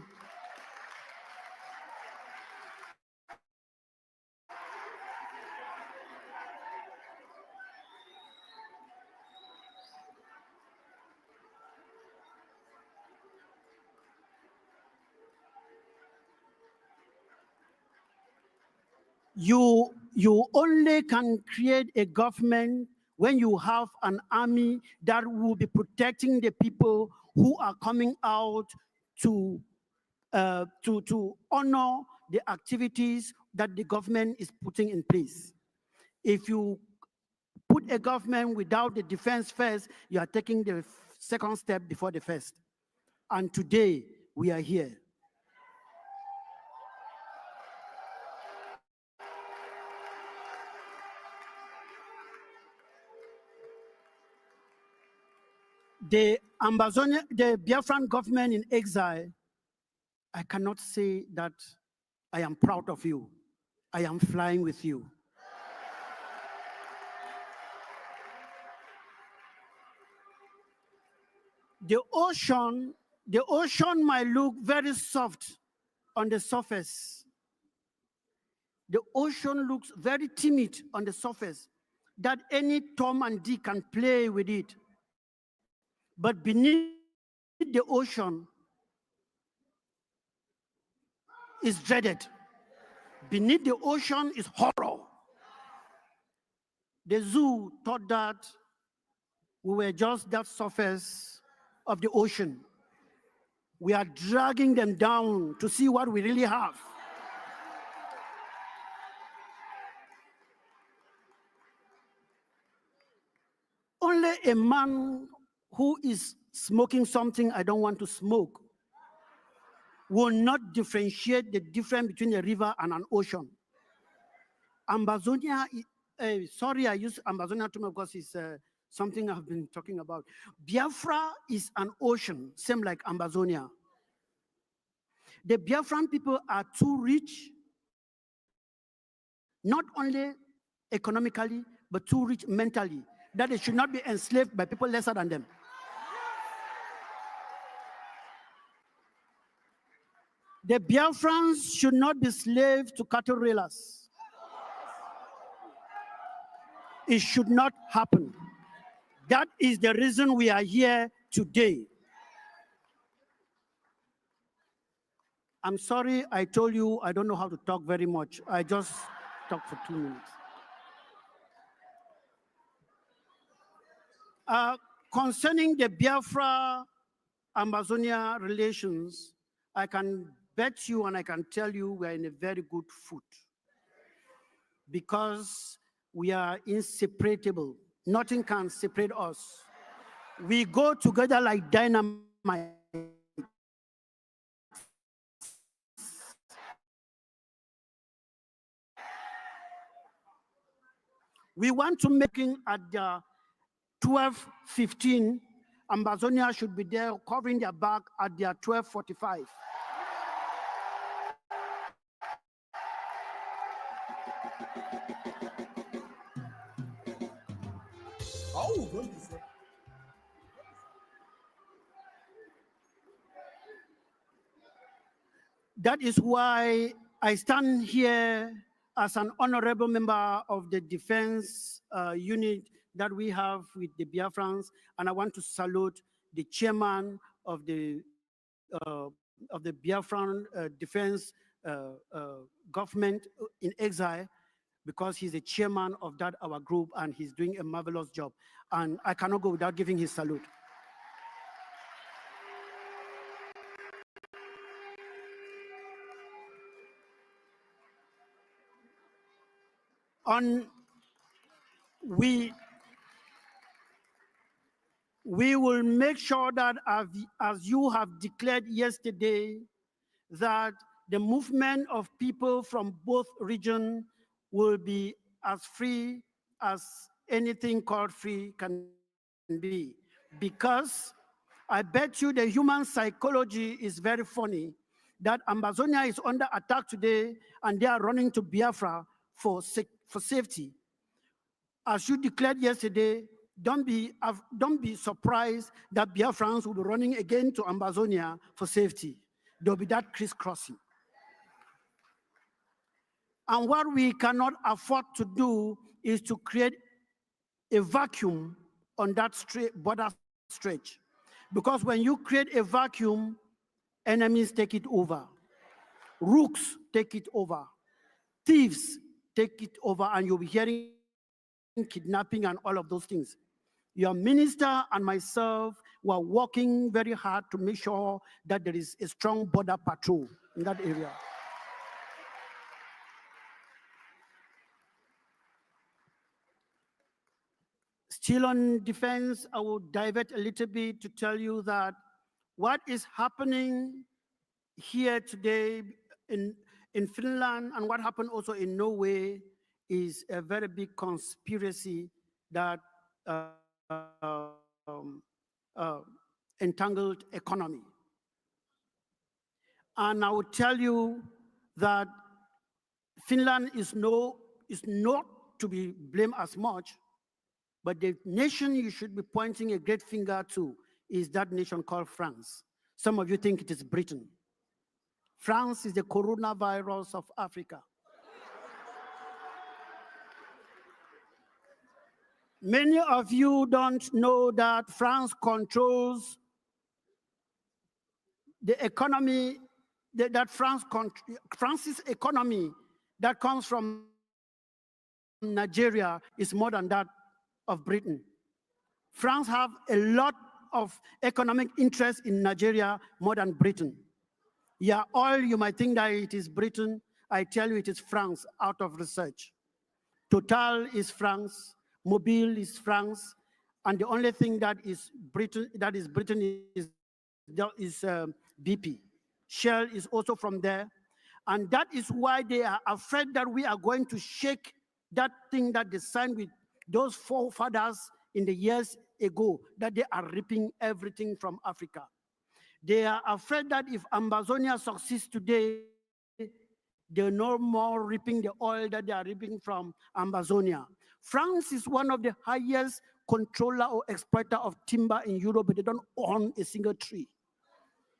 You only can create a government when you have an army that will be protecting the people who are coming out to honor the activities that the government is putting in place. If you put a government without the defense first, you are taking the second step before the first. And today we are here. The Ambazonia, the Biafran government in exile, I cannot say that I am proud of you. I am flying with you. The ocean might look very soft on the surface. The ocean looks very timid on the surface, that any Tom and Dick can play with it. But beneath the ocean is dreaded. Beneath the ocean is horror. The zoo thought that we were just that surface of the ocean. We are dragging them down to see what we really have. Only a man who is smoking something I don't want to smoke will not differentiate the difference between a river and an ocean. Ambazonia, sorry, I use Ambazonia too much because it's something I've been talking about. Biafra is an ocean, same like Ambazonia. The Biafran people are too rich, not only economically, but too rich mentally, that they should not be enslaved by people lesser than them. The Biafrans should not be slaves to cattle railers. It should not happen. That is the reason we are here today. I'm sorry I told you I don't know how to talk very much. I just talked for 2 minutes. Concerning the Biafra-Ambazonia relations, I can bet you and I can tell you we're in a very good foot because we are inseparable. Nothing can separate us. We go together like dynamite. We want to make it at the 12:15. Ambazonia should be there covering their back at their 12:45. That is why I stand here as an honorable member of the defense unit that we have with the Biafrans, and I want to salute the chairman of the Biafran defense government in exile, because he's a chairman of that our group and he's doing a marvelous job. And I cannot go without giving his salute. We will make sure that as you have declared yesterday, that the movement of people from both regions will be as free as anything called free can be. Because I bet you the human psychology is very funny, that Ambazonia is under attack today and they are running to Biafra for safety. As you declared yesterday, don't be surprised that Biafrans will be running again to Ambazonia for safety. There'll be that crisscrossing. And what we cannot afford to do is to create a vacuum on that border stretch. Because when you create a vacuum, enemies take it over. Rooks take it over. Thieves take it over, and you'll be hearing kidnapping and all of those things. Your minister and myself were working very hard to make sure that there is a strong border patrol in that area. Still on defense, I will divert a little bit to tell you that what is happening here today in Finland and what happened also in Norway is a very big conspiracy that entangled economy. And I will tell you that Finland is not to be blamed as much, but the nation you should be pointing a great finger to is that nation called France. Some of you think it is Britain. France is the coronavirus of Africa. Many of you don't know that France controls the economy, France's economy that comes from Nigeria is more than that of Britain. France have a lot of economic interest in Nigeria more than Britain. Yeah, all you might think that it is Britain. I tell you it is France out of research. Total is France, Mobile is France, and the only thing that is Britain is BP. Shell is also from there. And that is why they are afraid that we are going to shake that thing that they signed with those forefathers in the years ago, that they are ripping everything from Africa. They are afraid that if Ambazonia succeeds today, they're no more reaping the oil that they are reaping from Ambazonia. France is one of the highest controller or exploiter of timber in Europe, but they don't own a single tree.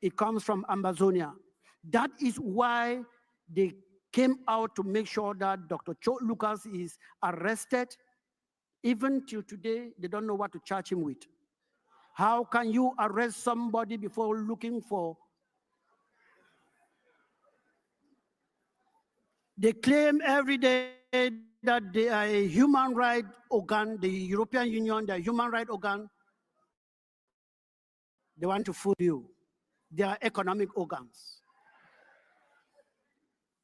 It comes from Ambazonia. That is why they came out to make sure that Dr. Cho Lucas is arrested. Even till today, they don't know what to charge him with. How can you arrest somebody before looking for? They claim every day that they are a human rights organ, the European Union, the human rights organ. They want to fool you. They are economic organs.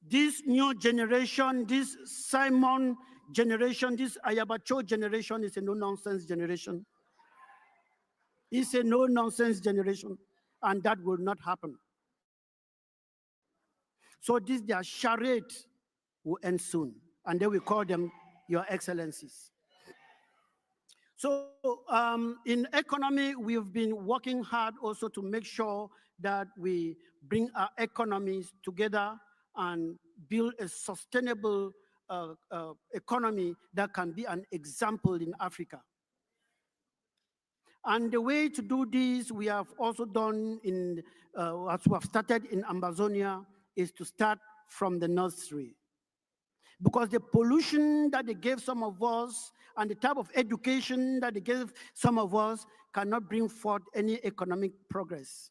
This new generation, this Simon generation, this Ayabacho generation is a no-nonsense generation. It's a no-nonsense generation, and that will not happen. So this, their charade will end soon, and then we call them Your Excellencies. So in economy, we've been working hard also to make sure that we bring our economies together and build a sustainable economy that can be an example in Africa. And the way to do this, we have also done as we have started in Ambazonia, is to start from the nursery. Because the pollution that they gave some of us and the type of education that they gave some of us cannot bring forth any economic progress.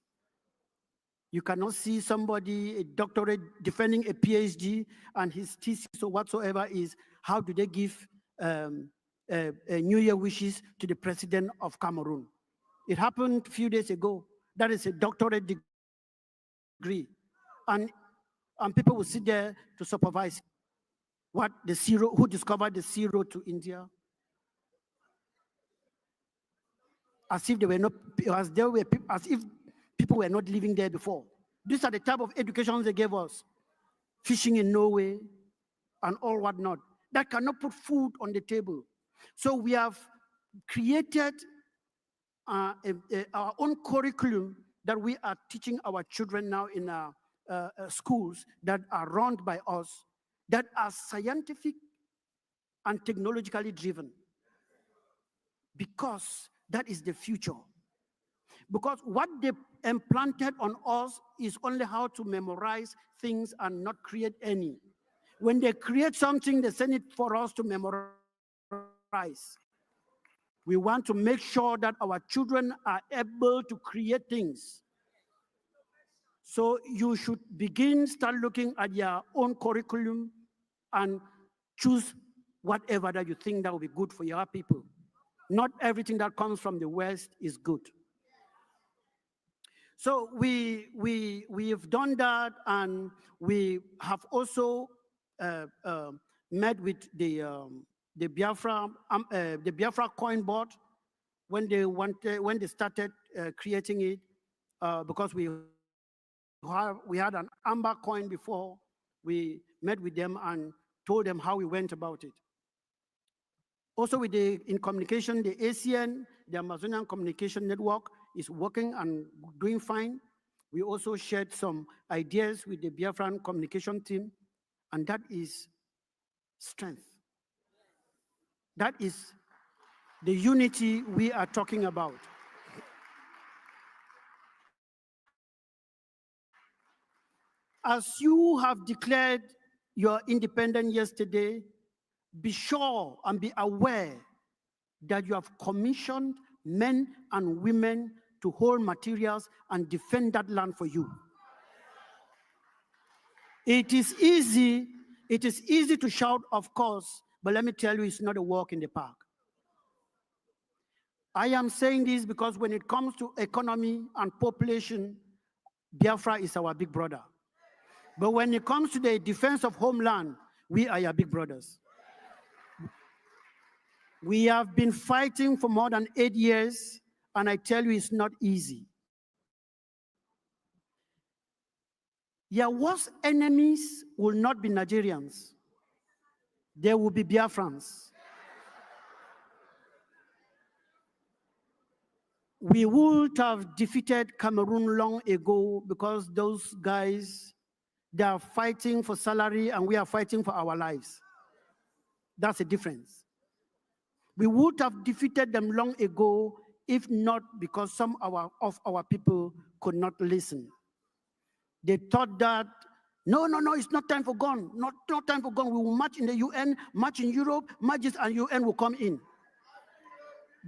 You cannot see somebody, a doctorate, defending a PhD, and his thesis or whatsoever is, how do they give New Year wishes to the president of Cameroon? It happened a few days ago. That is a doctorate degree. And people will sit there to supervise. What, the zero, who discovered the zero to India? As if they were not, as if people were not living there before. These are the type of educations they gave us. Fishing in Norway and all whatnot. That cannot put food on the table. So we have created our own curriculum that we are teaching our children now in our schools that are run by us, that are scientific and technologically driven, because that is the future. Because what they implanted on us is only how to memorize things and not create any. When they create something, they send it for us to memorize. We want to make sure that our children are able to create things. So you should start looking at your own curriculum and choose whatever that you think that will be good for your people. Not everything that comes from the West is good. So we have done that, and we have also met with the Biafra coin board when they started creating it, because we had an amber coin before. We met with them and told them how we went about it. Also in communication, the ACN, the Amazonian Communication Network, is working and doing fine. We also shared some ideas with the Biafran communication team, and that is strength. That is the unity we are talking about. As you have declared your independence yesterday, be sure and be aware that you have commissioned men and women to hold materials and defend that land for you. It is easy to shout, of course, but let me tell you, it's not a walk in the park. I am saying this because when it comes to economy and population, Biafra is our big brother. But when it comes to the defense of homeland, we are your big brothers. We have been fighting for more than 8 years, and I tell you, it's not easy. Your worst enemies will not be Nigerians. They will be Biafrans. We would have defeated Cameroon long ago because those guys, they are fighting for salary and we are fighting for our lives. That's the difference. We would have defeated them long ago if not because some of our people could not listen. They thought that, no, it's not time for gun. Not time for gun. We will march in the UN, march in Europe, march and UN will come in.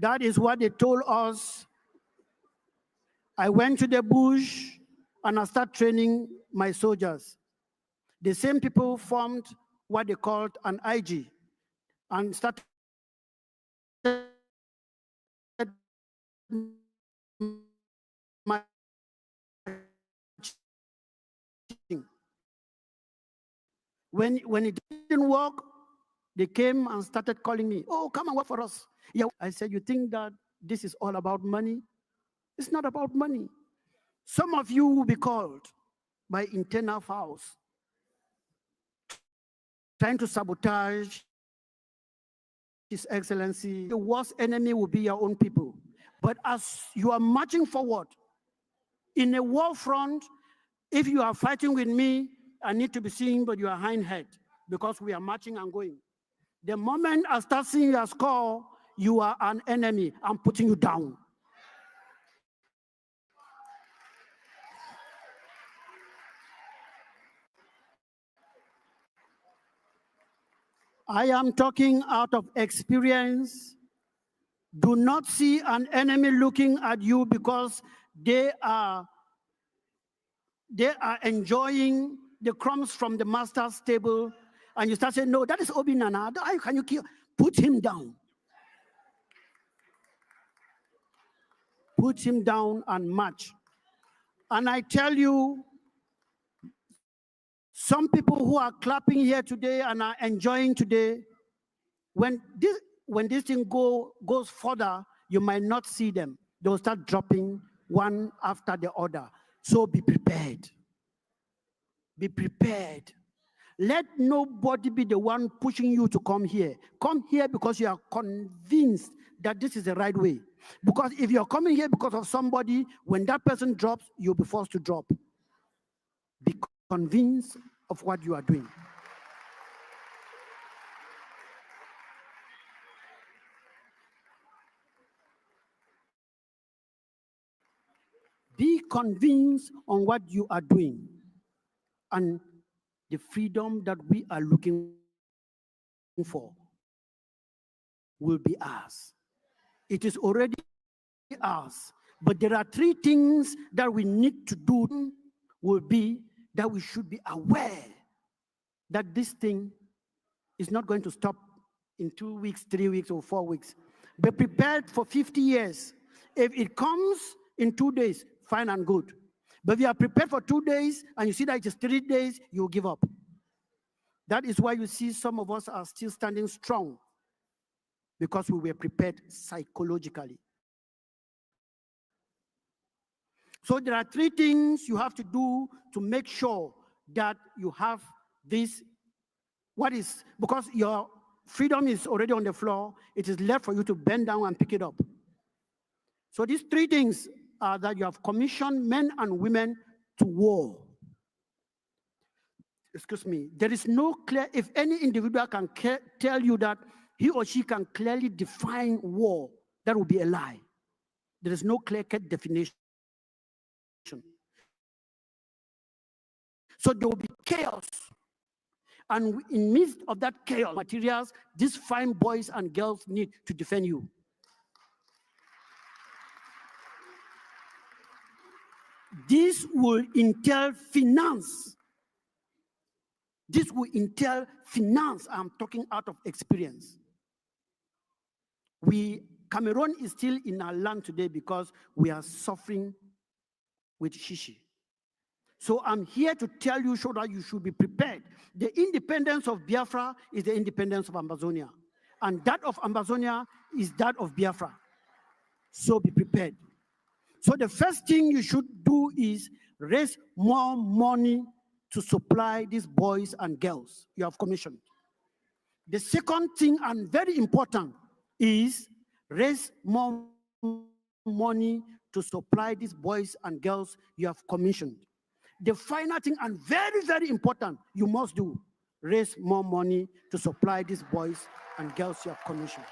That is what they told us. I went to the bush and I started training my soldiers. The same people formed what they called an IG and started marching. When it didn't work, they came and started calling me, oh, come and work for us. Yeah, I said, you think that this is all about money? It's not about money. Some of you will be called by internal fouls, trying to sabotage His Excellency. The worst enemy will be your own people. But as you are marching forward, in a war front, if you are fighting with me, I need to be seen, but you are hindhead because we are marching and going. The moment I start seeing your score, you are an enemy. I'm putting you down. I am talking out of experience. Do not see an enemy looking at you because they are enjoying the crumbs from the master's table, and you start saying, no, that is Obi Nana. How can you kill? Put him down. Put him down and march. And I tell you, some people who are clapping here today and are enjoying today, when this thing goes further, you might not see them. They'll start dropping one after the other. So be prepared. Be prepared. Let nobody be the one pushing you to come here. Come here because you are convinced that this is the right way. Because if you're coming here because of somebody, when that person drops, you'll be forced to drop. Be convinced of what you are doing. Be convinced on what you are doing. And the freedom that we are looking for will be ours. It is already ours. But there are 3 things that we need to do will be that we should be aware that this thing is not going to stop in 2 weeks, 3 weeks, or 4 weeks. Be prepared for 50 years. If it comes in 2 days, fine and good. But if you are prepared for 2 days and you see that it is 3 days, you'll give up. That is why you see some of us are still standing strong, because we were prepared psychologically. So there are 3 things you have to do to make sure that you have this, because your freedom is already on the floor, it is left for you to bend down and pick it up. So these 3 things are that you have commissioned men and women to war. Excuse me. There is no clear, if any individual can tell you that he or she can clearly define war, that would be a lie. There is no clear-cut definition. So there will be chaos. And in the midst of that chaos, materials, these fine boys and girls need to defend you. This will entail finance. This will entail finance. I'm talking out of experience. Cameroon is still in our land today because we are suffering with shishi. So I'm here to tell you so that you should be prepared. The independence of Biafra is the independence of Ambazonia. And that of Ambazonia is that of Biafra. So be prepared. So the first thing you should do is raise more money to supply these boys and girls you have commissioned. The second thing, and very important, is raise more money to supply these boys and girls you have commissioned. The final thing, and very, very important, you must do, raise more money to supply these boys and girls you have commissioned.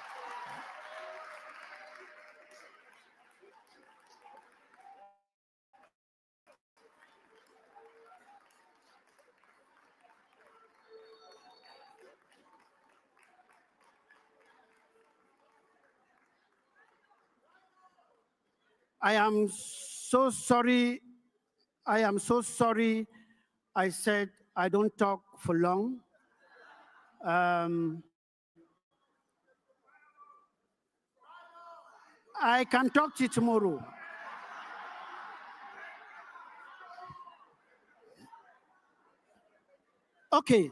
I am so sorry. I am so sorry. I said I don't talk for long. I can talk to you tomorrow. Okay.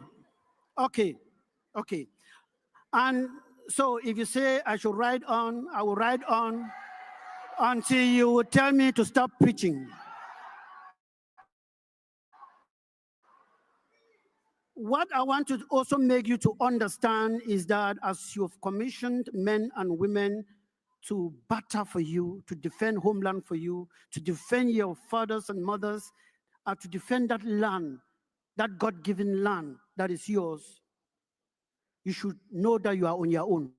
And so if you say I should ride on, I will ride on until you will tell me to stop preaching. What I want to also make you to understand is that as you've commissioned men and women to battle for you, to defend homeland for you, to defend your fathers and mothers, to defend that land, that God-given land that is yours, you should know that you are on your own.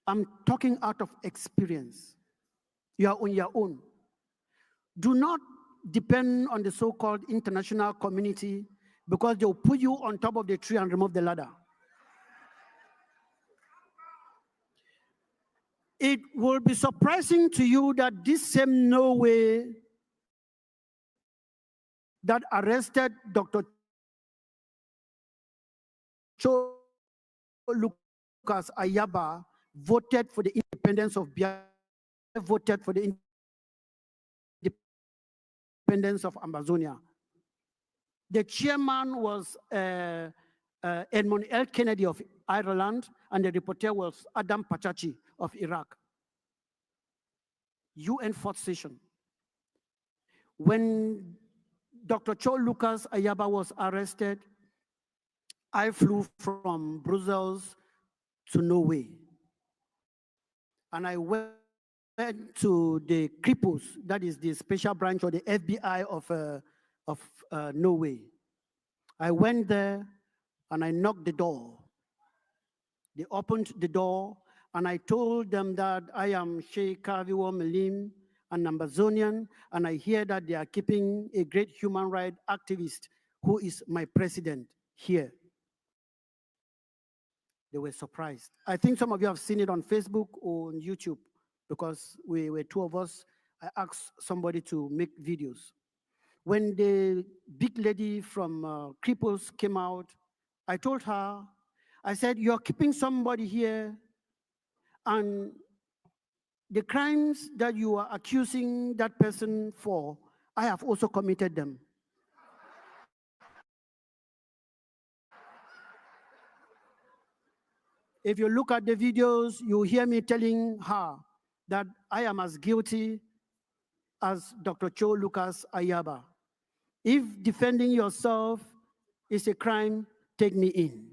I'm talking out of experience. You are on your own. Do not depend on the so-called international community because they'll put you on top of the tree and remove the ladder. It will be surprising to you that this same Norway that arrested Dr. Cho Lucas Ayaba voted for the independence of Biafra, voted for the independence of Ambazonia. The chairman was Edmund L. Kennedy of Ireland, and the reporter was Adam Pachachi of Iraq. UN fourth session. When Dr. Cho Lucas Ayaba was arrested, I flew from Brussels to Norway. And I went to the Kripos, that is the special branch of the FBI of Norway. I went there and I knocked the door. They opened the door and I told them that I am Sheikh Kaviwo Melim, an Ambazonian, and I hear that they are keeping a great human rights activist who is my president here. They were surprised. I think some of you have seen it on Facebook or on YouTube because we were two of us. I asked somebody to make videos. When the big lady from Kripos came out, I told her, I said, you're keeping somebody here and the crimes that you are accusing that person for, I have also committed them. If you look at the videos, you hear me telling her that I am as guilty as Dr. Cho Lucas Ayaba. If defending yourself is a crime, take me in.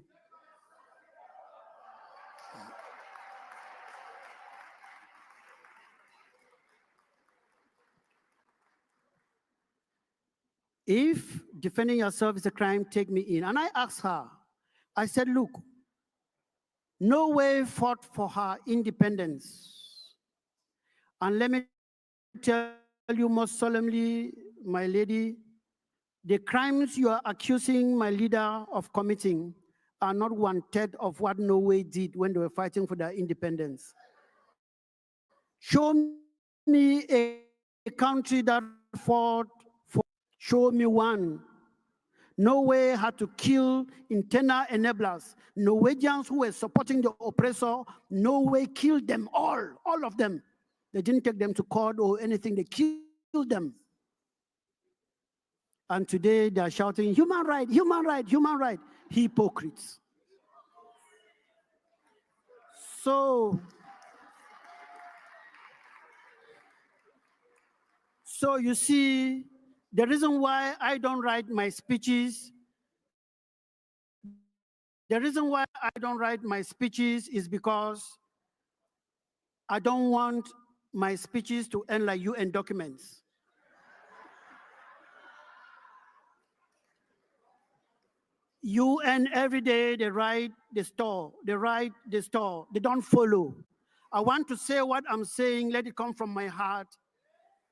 If defending yourself is a crime, take me in. And I asked her, I said, look, Norway fought for her independence. And let me tell you most solemnly, my lady, the crimes you are accusing my leader of committing are not 1/3 of what Norway did when they were fighting for their independence. Show me a country that fought for, show me one. Norway had to kill internal enablers. Norwegians who were supporting the oppressor, Norway killed them all of them. They didn't take them to court or anything, they killed them. And today they are shouting, human right, human right, human right. Hypocrites. So you see, the reason why I don't write my speeches, is because I don't want my speeches to end like UN documents. UN every day, they write, they store, they write, they store, they don't follow. I want to say what I'm saying, let it come from my heart.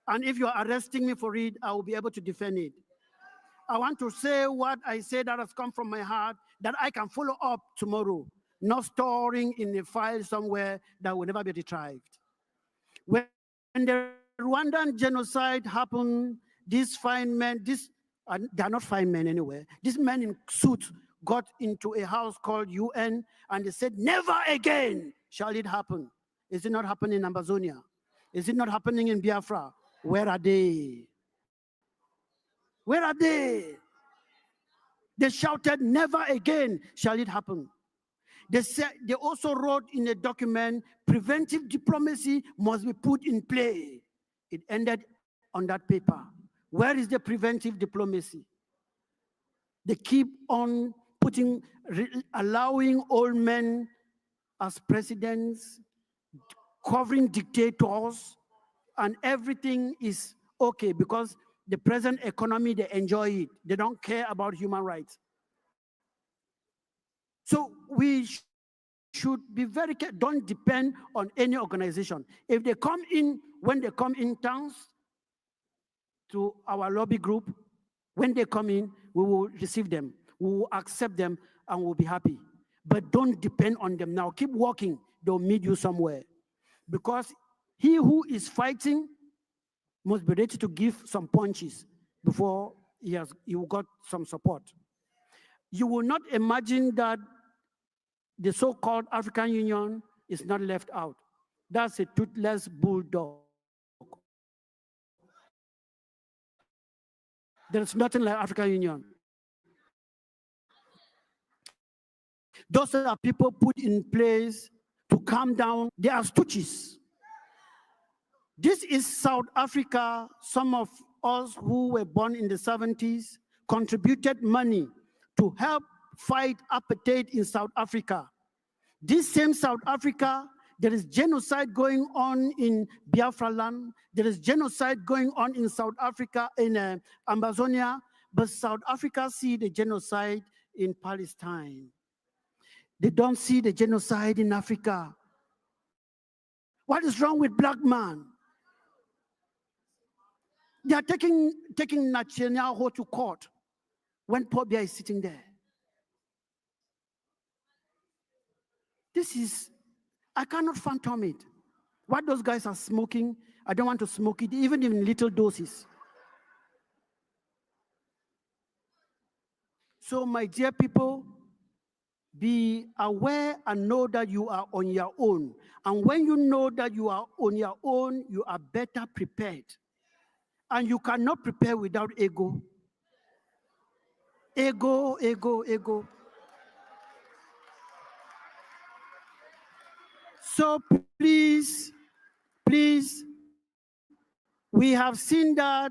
And if you're arresting me for it, I will be able to defend it. I want to say what I say that has come from my heart that I can follow up tomorrow, not storing in a file somewhere that will never be retrieved. When the Rwandan genocide happened, these fine men, they're not fine men anyway, these men in suits got into a house called UN and they said, never again shall it happen. Is it not happening in Ambazonia? Is it not happening in Biafra? Where are they? Where are they? They shouted, never again shall it happen. They also wrote in a document, preventive diplomacy must be put in play. It ended on that paper. Where is the preventive diplomacy? They keep on allowing old men as presidents, covering dictators, and everything is okay because the present economy, they enjoy it. They don't care about human rights. So we should be very careful. Don't depend on any organization. If they come in, when they come in towns to our lobby group, when they come in, we will receive them, we will accept them, and we'll be happy. But don't depend on them now. Keep walking. They'll meet you somewhere. Because he who is fighting must be ready to give some punches before he got some support. You will not imagine that the so-called African Union is not left out. That's a toothless bulldog. There's nothing like African Union. Those are people put in place to calm down. They are stooges. This is South Africa. Some of us who were born in the 70s contributed money to help fight apartheid in South Africa. This same South Africa, there is genocide going on in Biafra land. There is genocide going on in South Africa, in Ambazonia, but South Africa see the genocide in Palestine. They don't see the genocide in Africa. What is wrong with black man? They are taking Netanyahu to court when Paul Biya is sitting there. This is, I cannot fathom it. What those guys are smoking, I don't want to smoke it, even in little doses. So my dear people, be aware and know that you are on your own. And when you know that you are on your own, you are better prepared. And you cannot prepare without ego. Ego, ego, ego. So please, we have seen that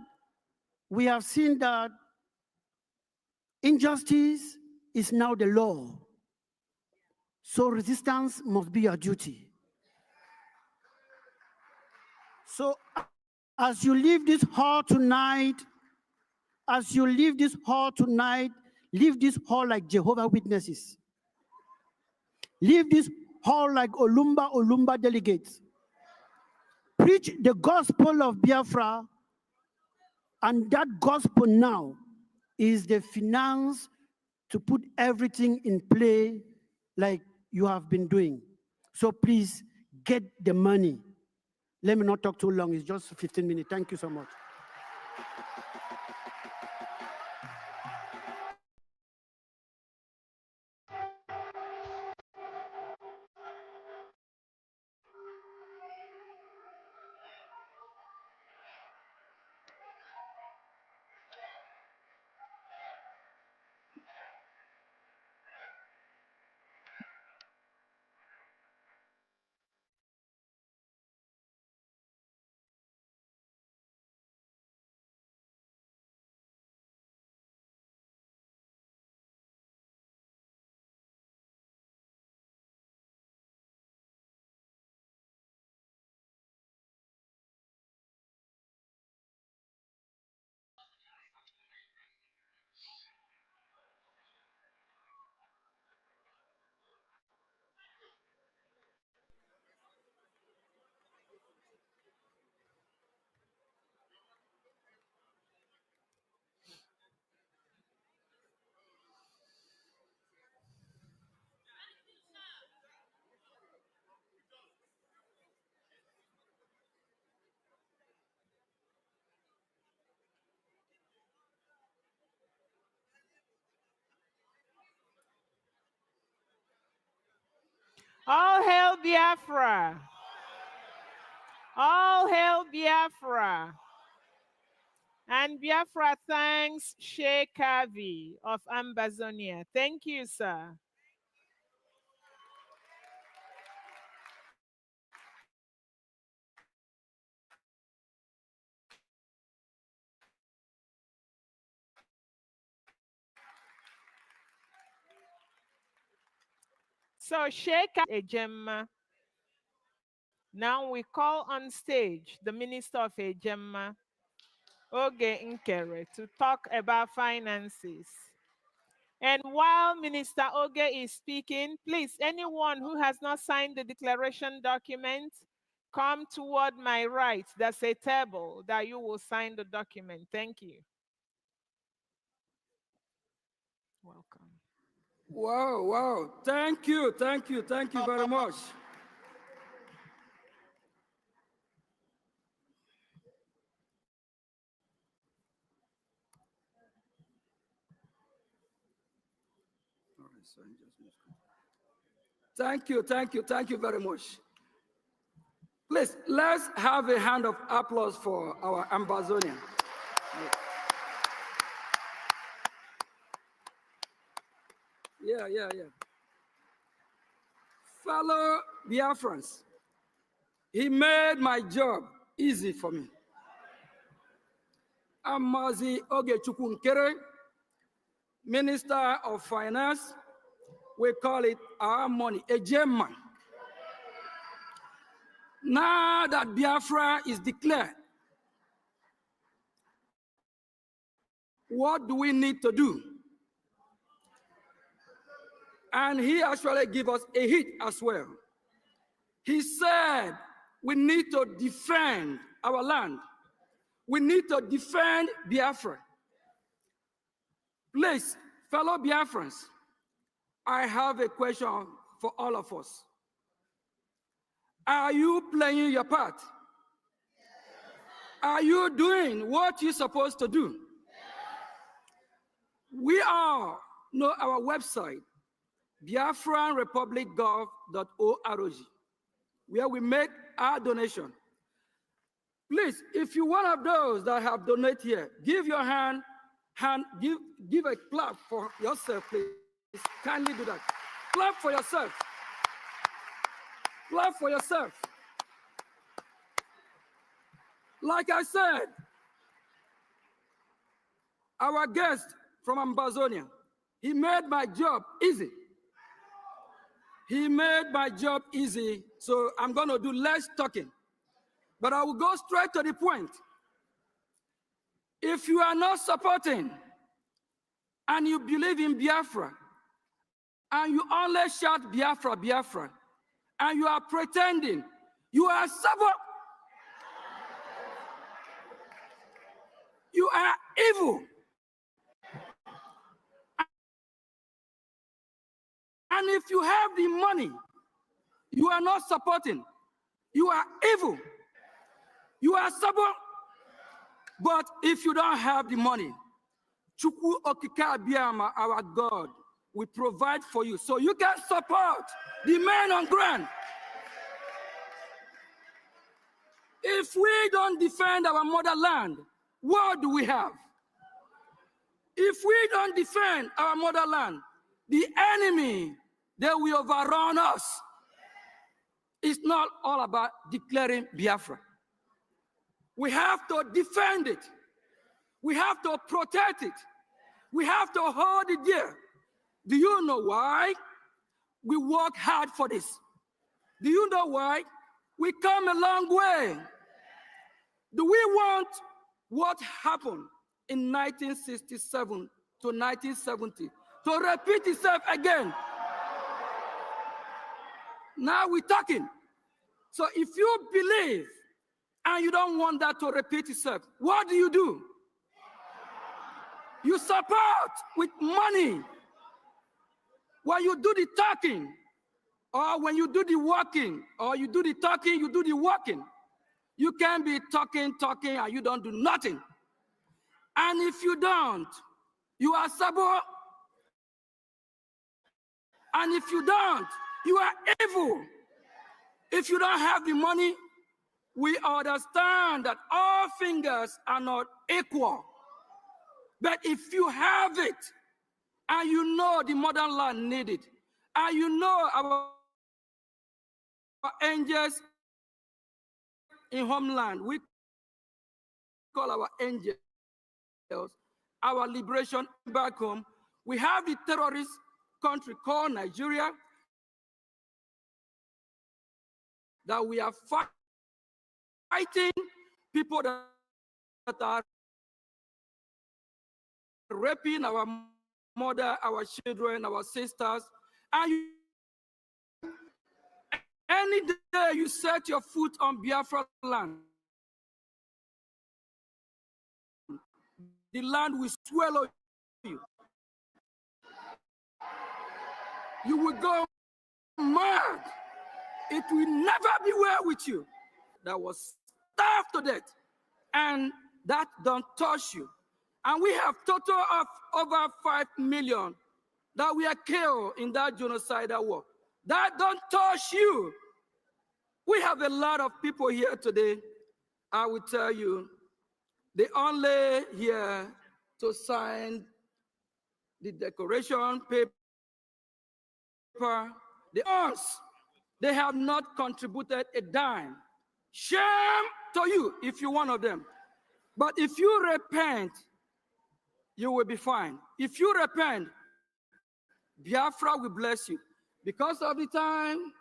injustice is now the law. So resistance must be your duty. So as you leave this hall tonight, as you leave this hall tonight, leave this hall like Jehovah's Witnesses. Leave this hall like Olumba delegates. Preach the gospel of Biafra, and that gospel now is the finance to put everything in play like you have been doing. So please get the money. Let me not talk too long, it's just 15 minutes. Thank you so much. All hail Biafra! All hail Biafra! And Biafra thanks Sheikh Kavi of Ambazonia. Thank you, sir. So Sheikh Ejemma. Now we call on stage the Minister of Ejemma, Oge Nkere, to talk about finances. And while Minister Oge is speaking, please, anyone who has not signed the declaration document, come toward my right. There's a table that you will sign the document. Thank you. Welcome. Wow, wow. Thank you very much. Thank you very much. Please, let's have a hand of applause for our Ambazonia. Yeah. Fellow Biafrans, he made my job easy for me. I'm Mazi Ogechukwu Nkere, Minister of Finance. We call it our money, a gem. Now that Biafra is declared, what do we need to do? And he actually gave us a hit as well. He said we need to defend our land. We need to defend Biafra. Please, fellow Biafrans, I have a question for all of us. Are you playing your part? Are you doing what you're supposed to do? We all know our website, biafranrepublicgov.org, where we make our donation. Please, if you're one of those that have donated here, give your give a clap for yourself, please. Kindly do that. Clap for yourself. Clap for yourself. Like I said, our guest from Ambazonia, he made my job easy. He made my job easy, so I'm going to do less talking. But I will go straight to the point. If you are not supporting and you believe in Biafra, and you only shout Biafra, Biafra, and you are pretending, you are stubborn. You are evil. And if you have the money, you are not supporting. You are evil. You are stubborn. But if you don't have the money, Chukwu Okike Abiyama, our God, will provide for you so you can support the men on ground. If we don't defend our motherland, what do we have? If we don't defend our motherland, the enemy, they will overrun us. It's not all about declaring Biafra. We have to defend it. We have to protect it. We have to hold it dear. Do you know why we work hard for this? Do you know why? We come a long way. Do we want what happened in 1967 to 1970 to repeat itself again? Now we're talking. So if you believe and you don't want that to repeat itself, what do? You support with money. When you do the talking, or when you do the walking, or you do the talking, you do the walking. You can't be talking, and you don't do nothing. And if you don't, you are stubborn. And if you don't, you are evil. If you don't have the money, we understand that all fingers are not equal. But if you have it, and you know the modern land need it, and you know our angels in homeland, we call our angels, our liberation back home. We have the terrorist country called Nigeria that we are fighting people that are raping our mother, our children, our sisters. And any day you set your foot on Biafra land, the land will swallow you. You will go mad. It will never be well with you. That was starved to death. And that don't touch you. And we have total of over 5 million that we are killed in that genocidal war. That don't touch you. We have a lot of people here today. I will tell you, they only here to sign the declaration paper. They have not contributed a dime. Shame to you if you're one of them. But if you repent, you will be fine. If you repent, Biafra will bless you. Because of the time,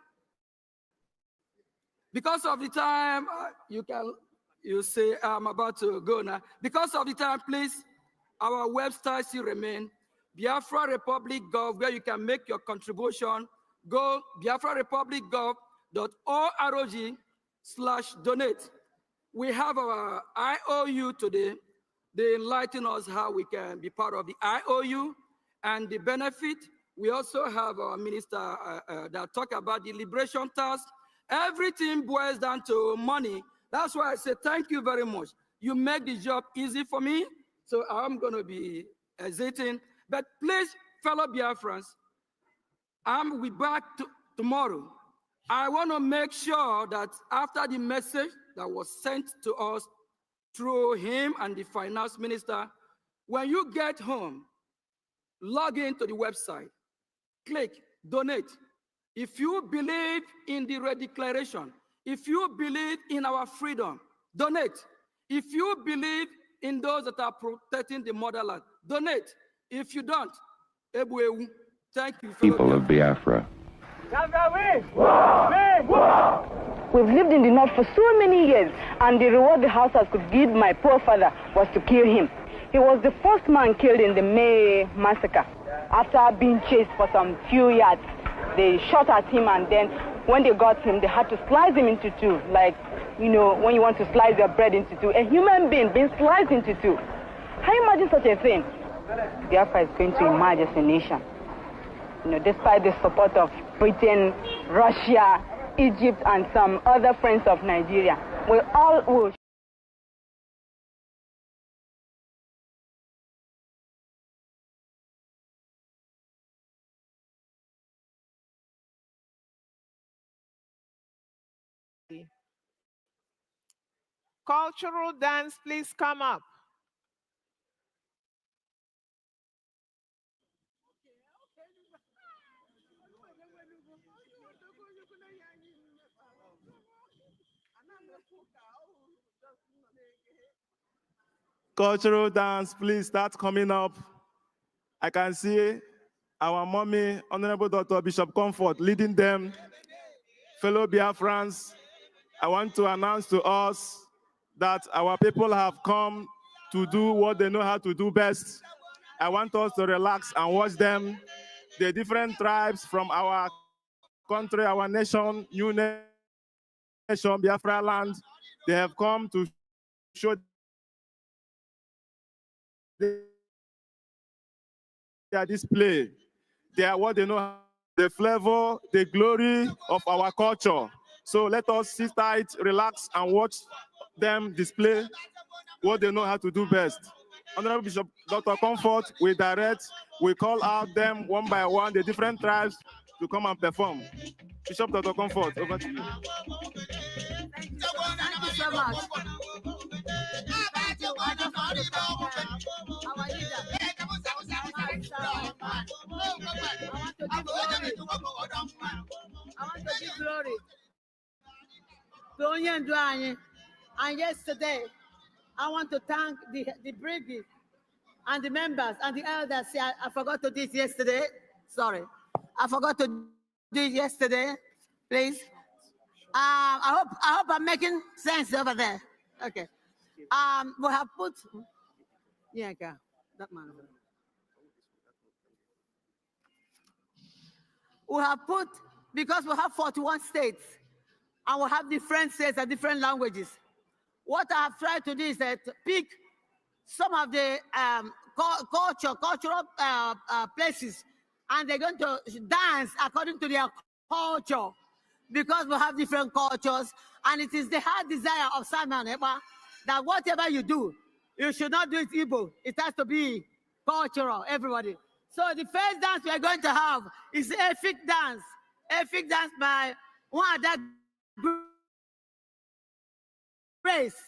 you say, I'm about to go now. Because of the time, please, our website still remain, Biafra Republic Gov, where you can make your contribution. Go biafrarepublicgov.org/donate. We have our IOU today. They enlighten us how we can be part of the IOU and the benefit. We also have our minister that talk about the liberation task. Everything boils down to money. That's why I say thank you very much. You make the job easy for me, so I'm going to be hesitating. But please, fellow Biafrans, I'm be back tomorrow. I want to make sure that after the message that was sent to us through him and the finance minister, when you get home, log into the website, click donate. If you believe in the redeclaration, if you believe in our freedom, donate. If you believe in those that are protecting the motherland, donate. If you don't, thank you. People of Biafra. Biafra win! Win! We've lived in the north for so many years, and the reward the Hausas could give my poor father was to kill him. He was the first man killed in the May massacre. After being chased for some few yards, they shot at him, and then when they got him, they had to slice him into two, like, you know, when you want to slice your bread into two. A human being being sliced into two. Can you imagine such a thing? Biafra is going to emerge as a nation. You know, despite the support of Britain, Russia, Egypt, and some other friends of Nigeria, we all will. Cultural dance, please come up. Cultural dance, please start coming up. I can see our mommy, Honorable Dr. Bishop Comfort, leading them. Fellow Biafrans, I want to announce to us that our people have come to do what they know how to do best. I want us to relax and watch them. The different tribes from our country, our nation, new nation, Biafra land, they have come to show their display. They are what they know, the flavor, the glory of our culture. So let us sit tight, relax, and watch them display what they know how to do best. Honorable Bishop Dr. Comfort, we direct, we call out them one by one, the different tribes, to come and perform. Bishop Dr. Comfort, over to you. Thank you so much. Thank you. I just want to thank our leader. I want to give glory to Onye Ndu anyị. And yesterday, I want to thank the brigade and the members and the elders. See, I forgot to do it yesterday. Sorry. I forgot to do it yesterday. Please. I hope I'm making sense over there. Okay. We have put, yeah, that man. We have put, because we have 41 states, and we have different states and different languages. What I have tried to do is that pick some of the cultural places, and they're going to dance according to their culture, because we have different cultures, and it is the heart desire of Simon Eba that whatever you do, you should not do it Igbo. It has to be cultural, everybody. So the first dance we are going to have is Efik dance. Efik dance by one of that Grace.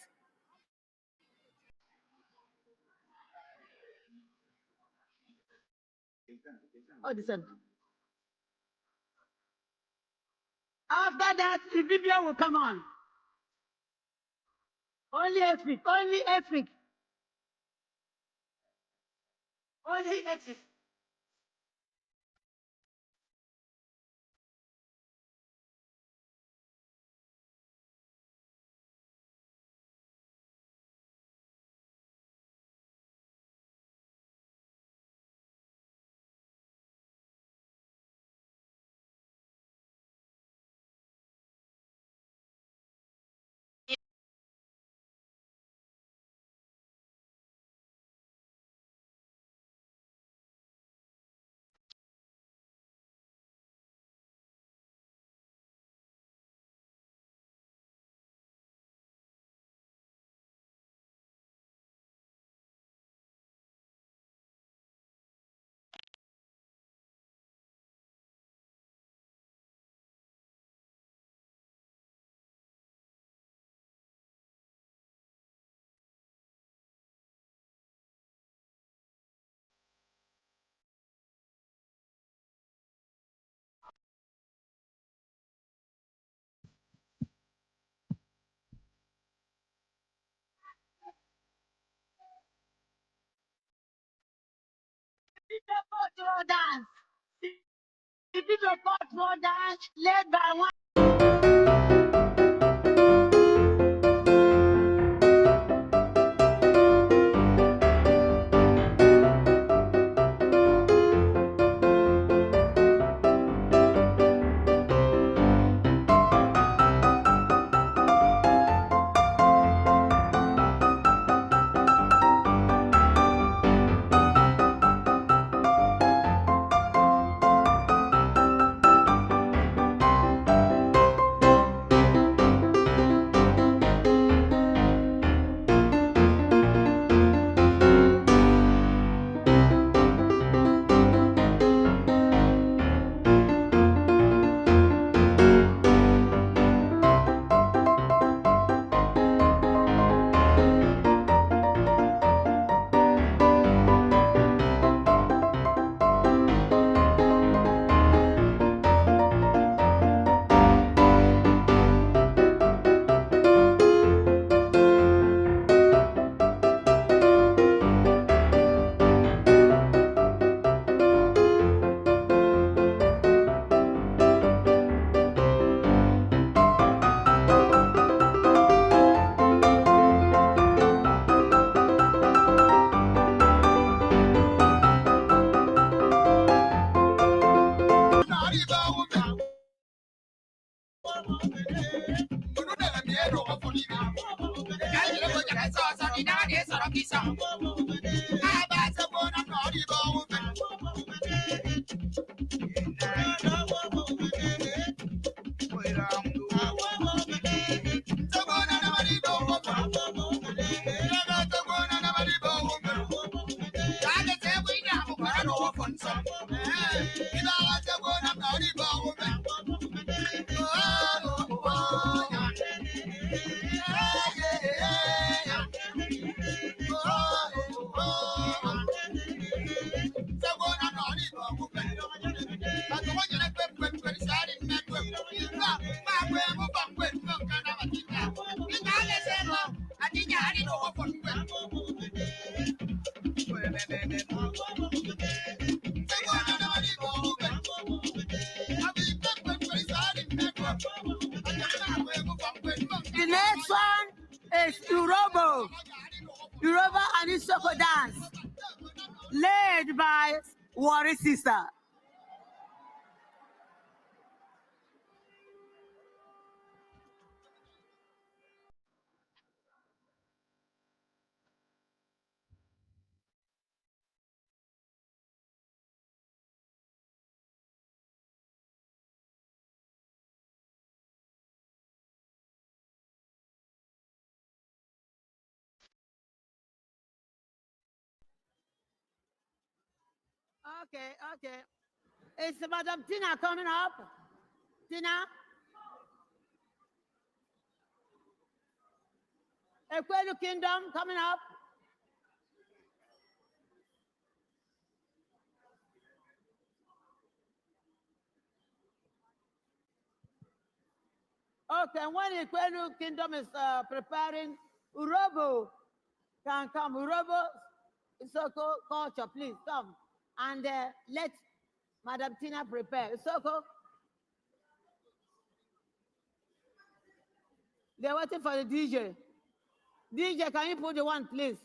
Oh, this one. After that, the video will come on. Only Efik, only Efik. Only Efik. Cultural dance. The cultural dance led by one. The next one is Urobo. Urobo and Isoko dance, led by Wari Sister. Okay. Is Madam Tina coming up? Tina? Ekwelu Kingdom coming up? Okay, when Ekwelu Kingdom is preparing, Urobo can come. Urobo, Isoko, culture, please come. And let Madam Tina prepare. Isoko? They're waiting for the DJ. DJ, can you put the one, please?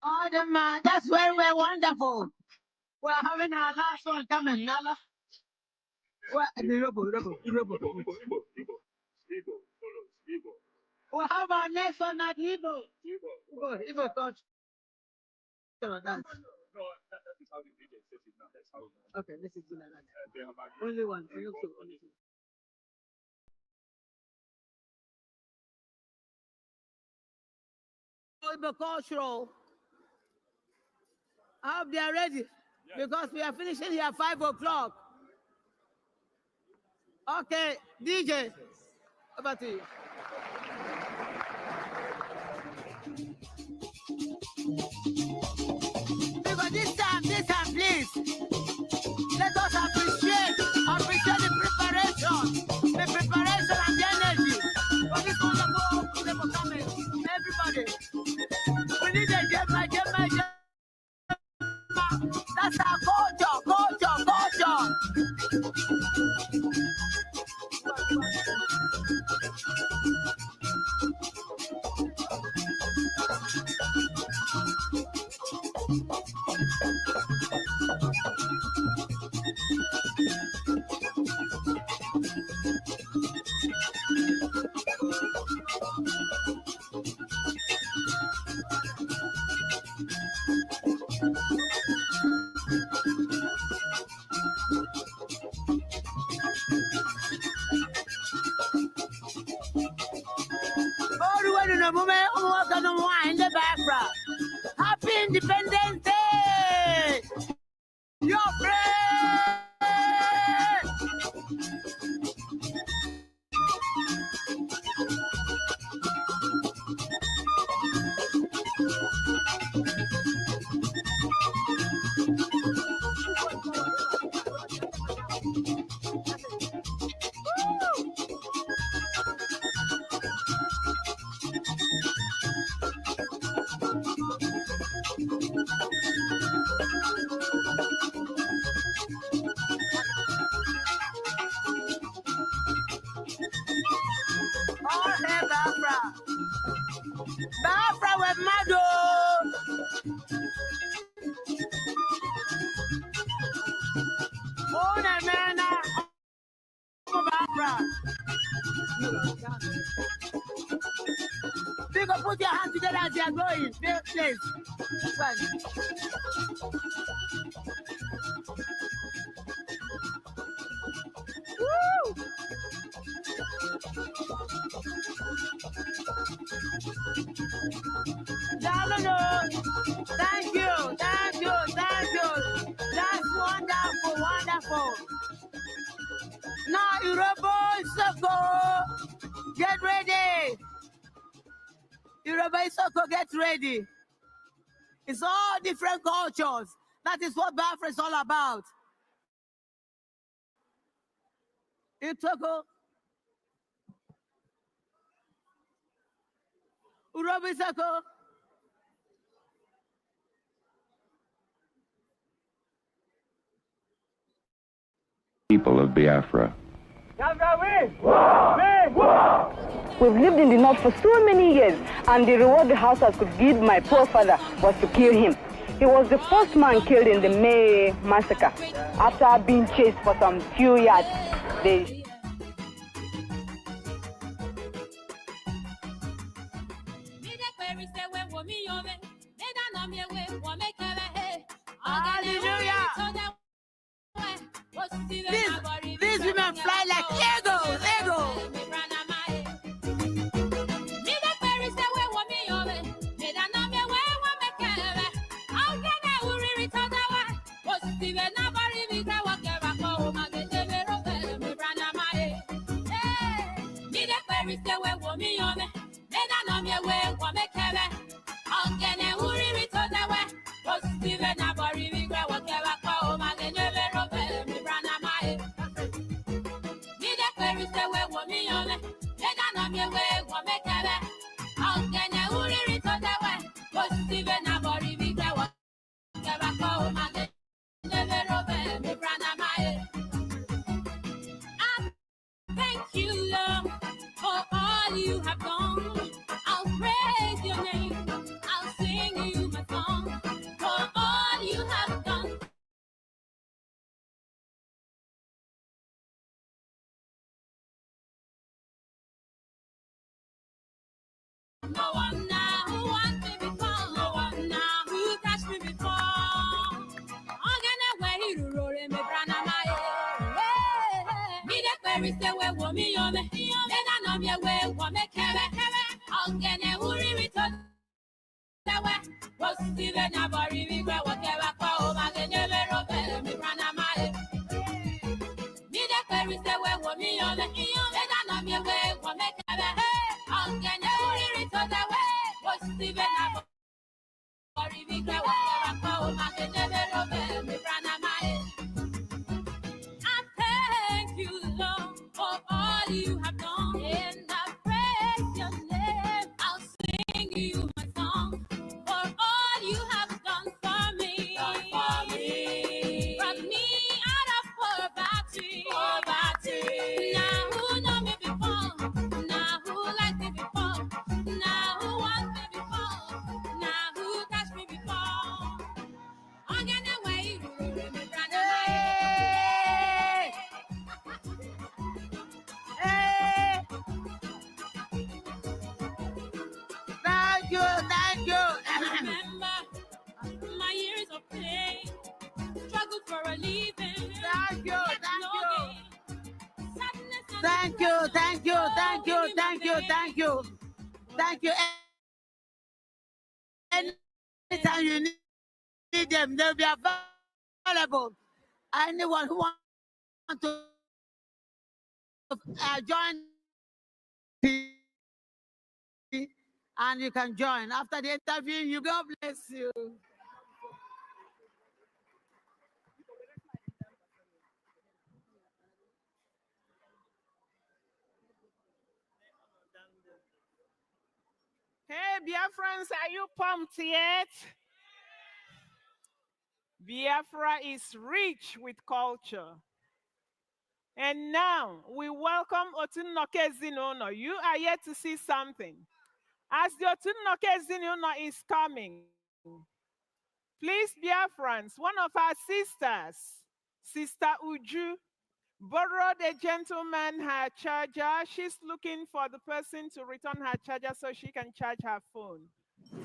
Oh, the man, that's very, very wonderful. We're having our last one coming. Nala. We'll have our next one at Igbo. Igbo touch. Okay, this is good like that. Only one. Igbo cultural. I hope they are ready because we are finishing here at 5 o'clock. Okay, DJ, over to you. Because this time, please, let us appreciate the preparation and the energy for this wonderful performance. Everybody, we need a Gemma. That's our culture. Biafra. Happy Independence Day! Your friend! Biafra with Mado. Oh, man, Biafra. You can put your hands together as you are going. Please. Woo! Thank you. That's wonderful. Now, Yoruba Isoko, get ready. Yoruba Isoko, get ready. It's all different cultures. That is what Biafra is all about. Itoko, Yoruba Isoko. People of Biafra. We've lived in the north for so many years, and the reward the Hausas could give my poor father was to kill him. He was the first man killed in the May massacre. After being chased for some few yards, they These women fly like eagles. Thank you, Lord, for all you have done. I'll praise your name. I'll sing you my song for all you have done. No one now who wants me before. No one now who touched me before. I'm gonna wait to roll in me brana my me the query say we want me on me. Then I know me way want me kere. I'm gonna hurry with us. Was Steven Abari, we were whatever for my never open me brana my me the query say we want me on me. Then I know me way want me kere. I'm gonna hurry with us. Was Steven Abari, we were whatever for my never open me brana my I thank you, Lord, for all you have done, and I praise your name. I'll sing you my song for all you have done for me. Brought me out of poverty. Now who know me before? Now who liked me before? Now who wants me before? Now who touched me before? I'm gonna wait, me brother. Thank you, thank you. Remember my years of pain, struggle for a living. Thank you, Yet thank no you. gain. Sadness and Thank you, thank you, thank you, thank you, thank you. Thank you. Anytime you need them, they'll be available. Anyone who wants to join, and you can join. After the interview, you God bless you. Hey, Biafrans, are you pumped yet? Biafra is rich with culture. And now we welcome Otunnoke Zinono. You are yet to see something. As the Otunnoke Zinono is coming, please, Biafrans, one of our sisters, Sister Uju, borrowed a gentleman her charger. She's looking for the person to return her charger so she can charge her phone.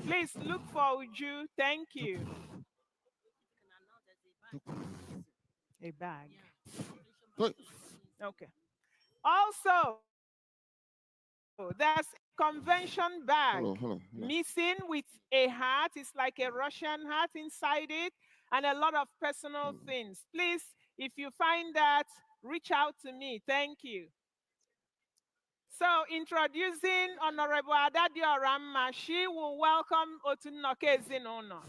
Please look for Uju. Thank you. A bag. Okay. Also, there's a convention bag missing with a hat. It's like a Russian hat inside it and a lot of personal things. Please, if you find that, reach out to me. Thank you. So, introducing Honorable Adadi Oramma, she will welcome Otunnoke Zinono.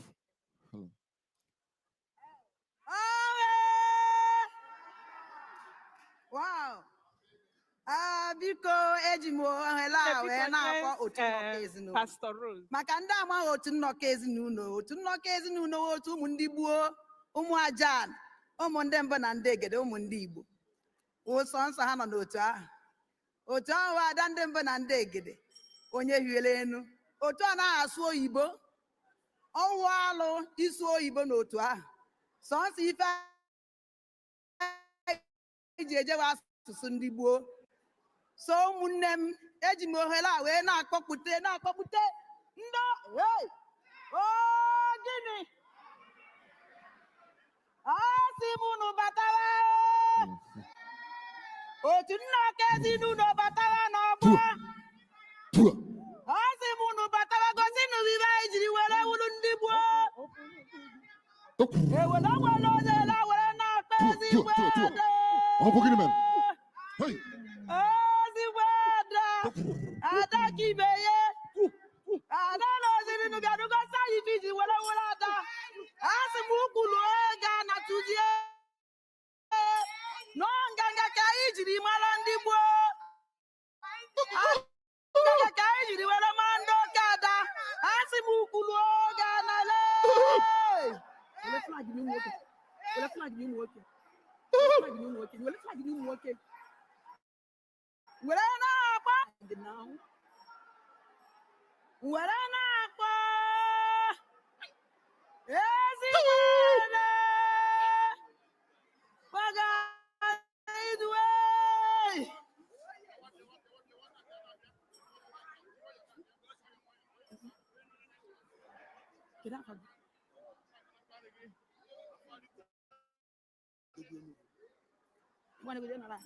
Wow. Biko ejimo hela we na-akpọ Otunnoke Ezinụlọ. Pastor Rose. Maka ndị ama Otunnoke Ezinụlọ, Otunnoke Ezinụlọ otu ụmụ ndị gboo, ụmụ ajan, ụmụ ndị mbụ na ndị egede, ụmụ ndị Igbo. Ụsọ nsọ ha nọ n'otu ahụ. Otu ahụ ada ndị mbụ na ndị egede, onye hiere enu. Otu a naghị asụ oyibo, ọwụ alụ isu oyibo n'otu ahụ. Sọnsọ ife eji ejewe asụsụ ndị gboo. So ụmụnne m eji m ohere a wee na-akpọpụte ndị gịnị asị m unu batara Otunnoke Ezinụlọ batara n'ọgbọ asị m unu batara gosi nụ ibe anyị jiri were wuru ndị gboo ewere nwere onye were na-akpa ezigbo ada kibeye ada n'oziri nugadugo sayi fiji were ada asị m ukwulu oge na tụzie n'ọnganga ka anyị jiri mara ndị gboo nganga ka anyị jiri were mara ndị oke ada asị m ukwulu oge Wele flag ni mwoke. Wele flag ni mwoke. Flag ni mwoke. Wele flag ni mwoke. Wele na apa? Now. Wele na apa? Ezi wele. Waga idwe. Get up. Wanna go there now?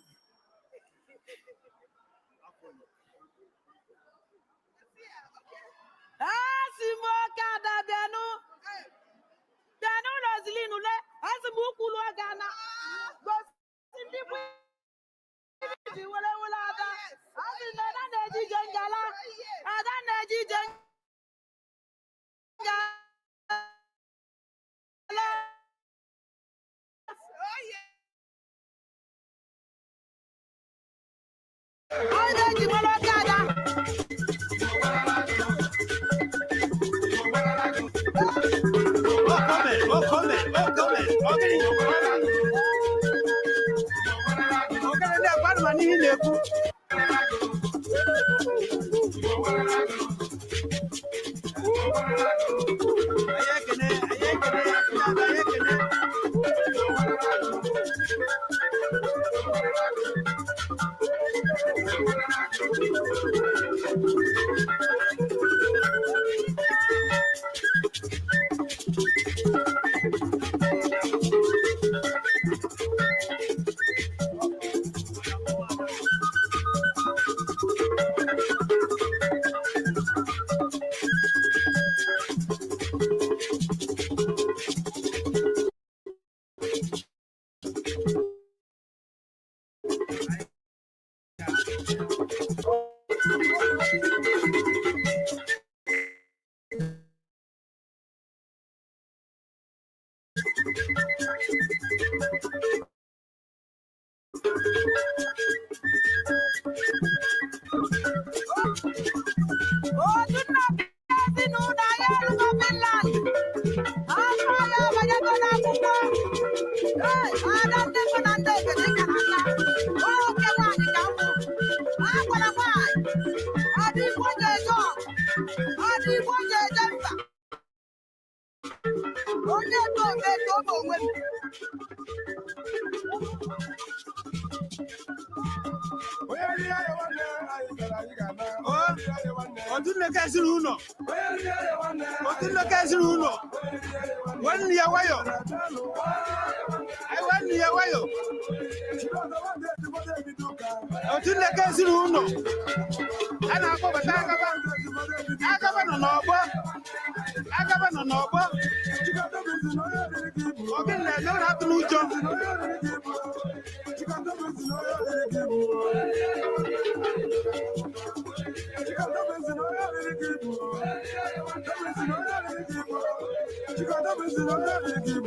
Asimo kada denu. Denu rozilinu le. Asimu kulu agana. Go sindi bu. Di wala wala ada. Asi na neji jengala. Ada neji jengala.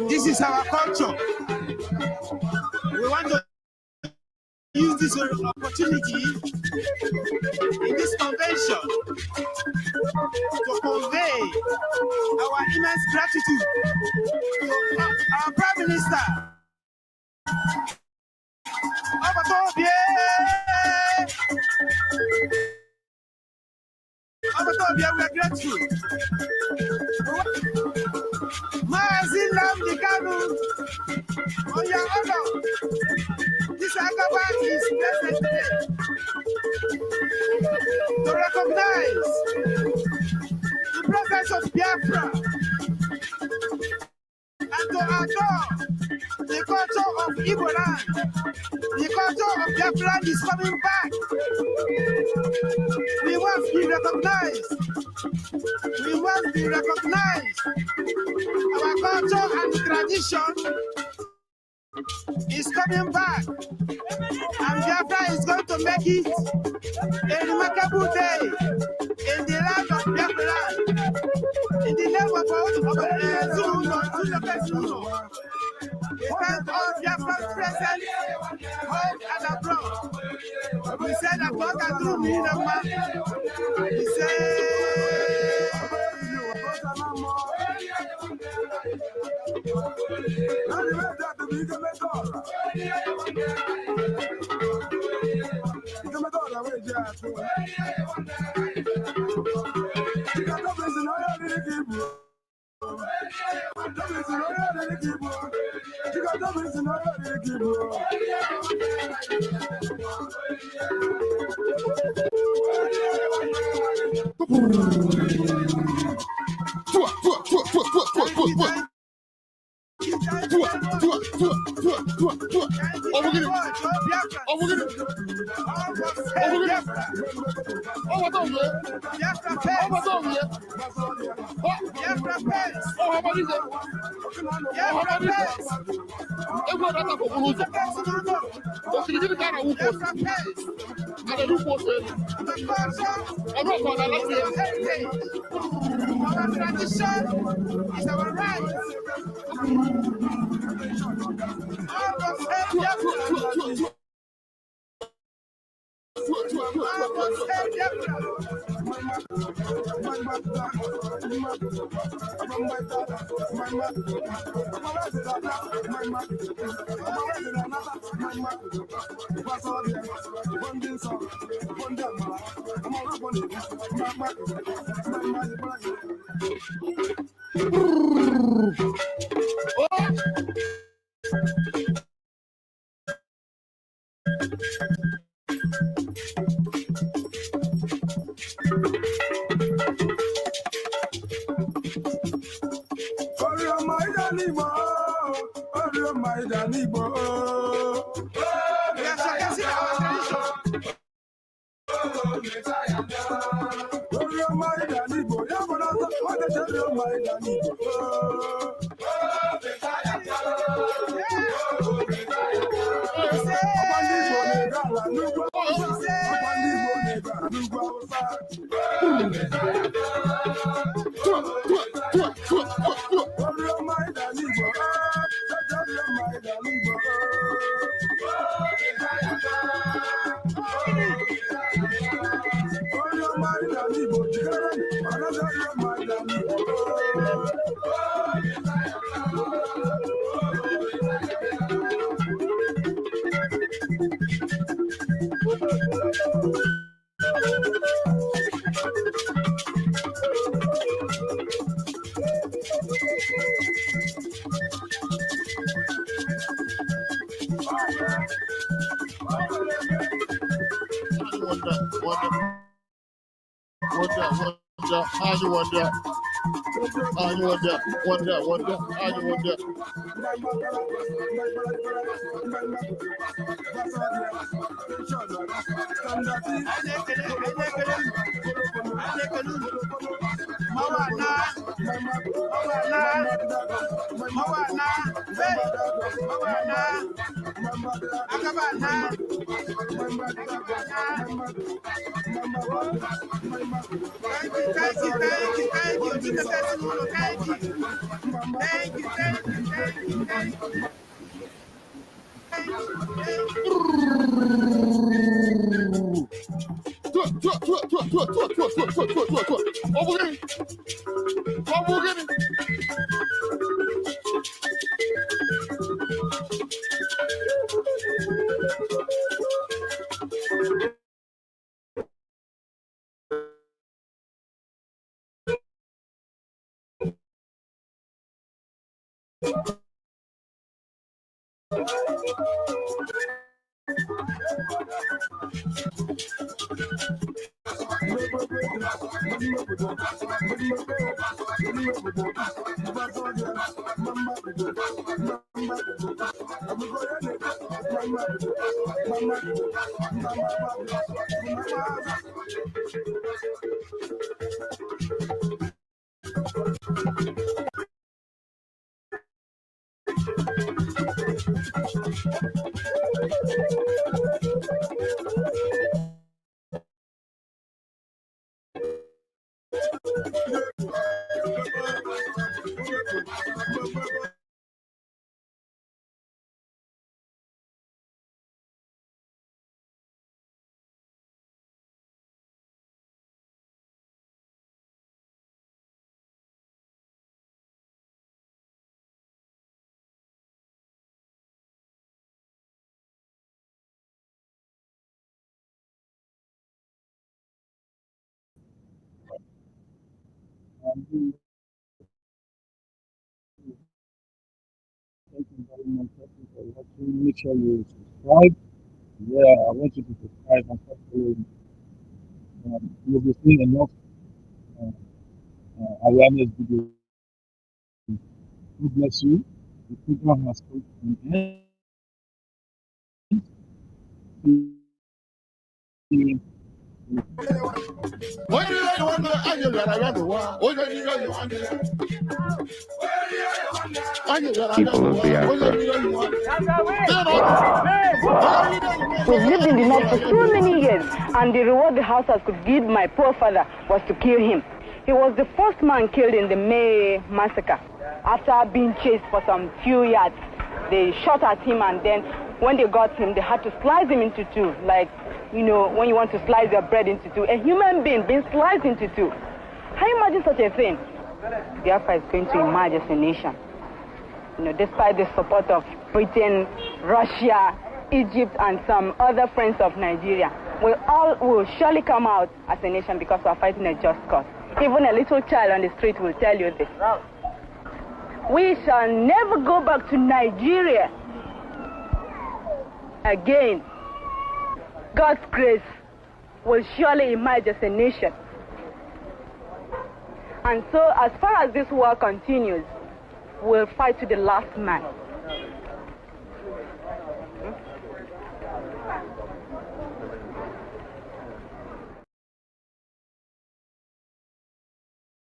This is our culture. We want to use this opportunity in this convention to convey our immense gratitude to our Prime Minister. Ambazonia, we are grateful. On your honor, this Agaba is present today to recognize the presence of Biafra and to adore the culture of Igbo land. The culture of Biafra land is coming back. We must be recognized. We must be recognized. Our culture and tradition is coming back, and Biafra is going to make it a remarkable day in the land of Biafra, in the name of Zulu. We thank all Biafra present, home and abroad. We say that God can do me, we say you thank you very much. Thank you for watching. Make sure you subscribe. Yeah, I want you to subscribe and start following. You'll be seeing enough awareness videos. God bless you. The program has come to an end. People of Biafra. We've lived in the north for so many years, and the reward the Hausas could give my poor father was to kill him. He was the first man killed in the May massacre. After being chased for some few yards, they shot at him, and then when they got him, they had to slice him into two, like, you know, when you want to slice your bread into two. A human being being sliced into two. Can you imagine such a thing? Biafra is going to emerge as a nation. You know, despite the support of Britain, Russia, Egypt, and some other friends of Nigeria, we all will surely come out as a nation because we are fighting a just cause. Even a little child on the street will tell you this. We shall never go back to Nigeria again. God's grace will surely emerge as a nation. And so, as far as this war continues, we'll fight to the last man.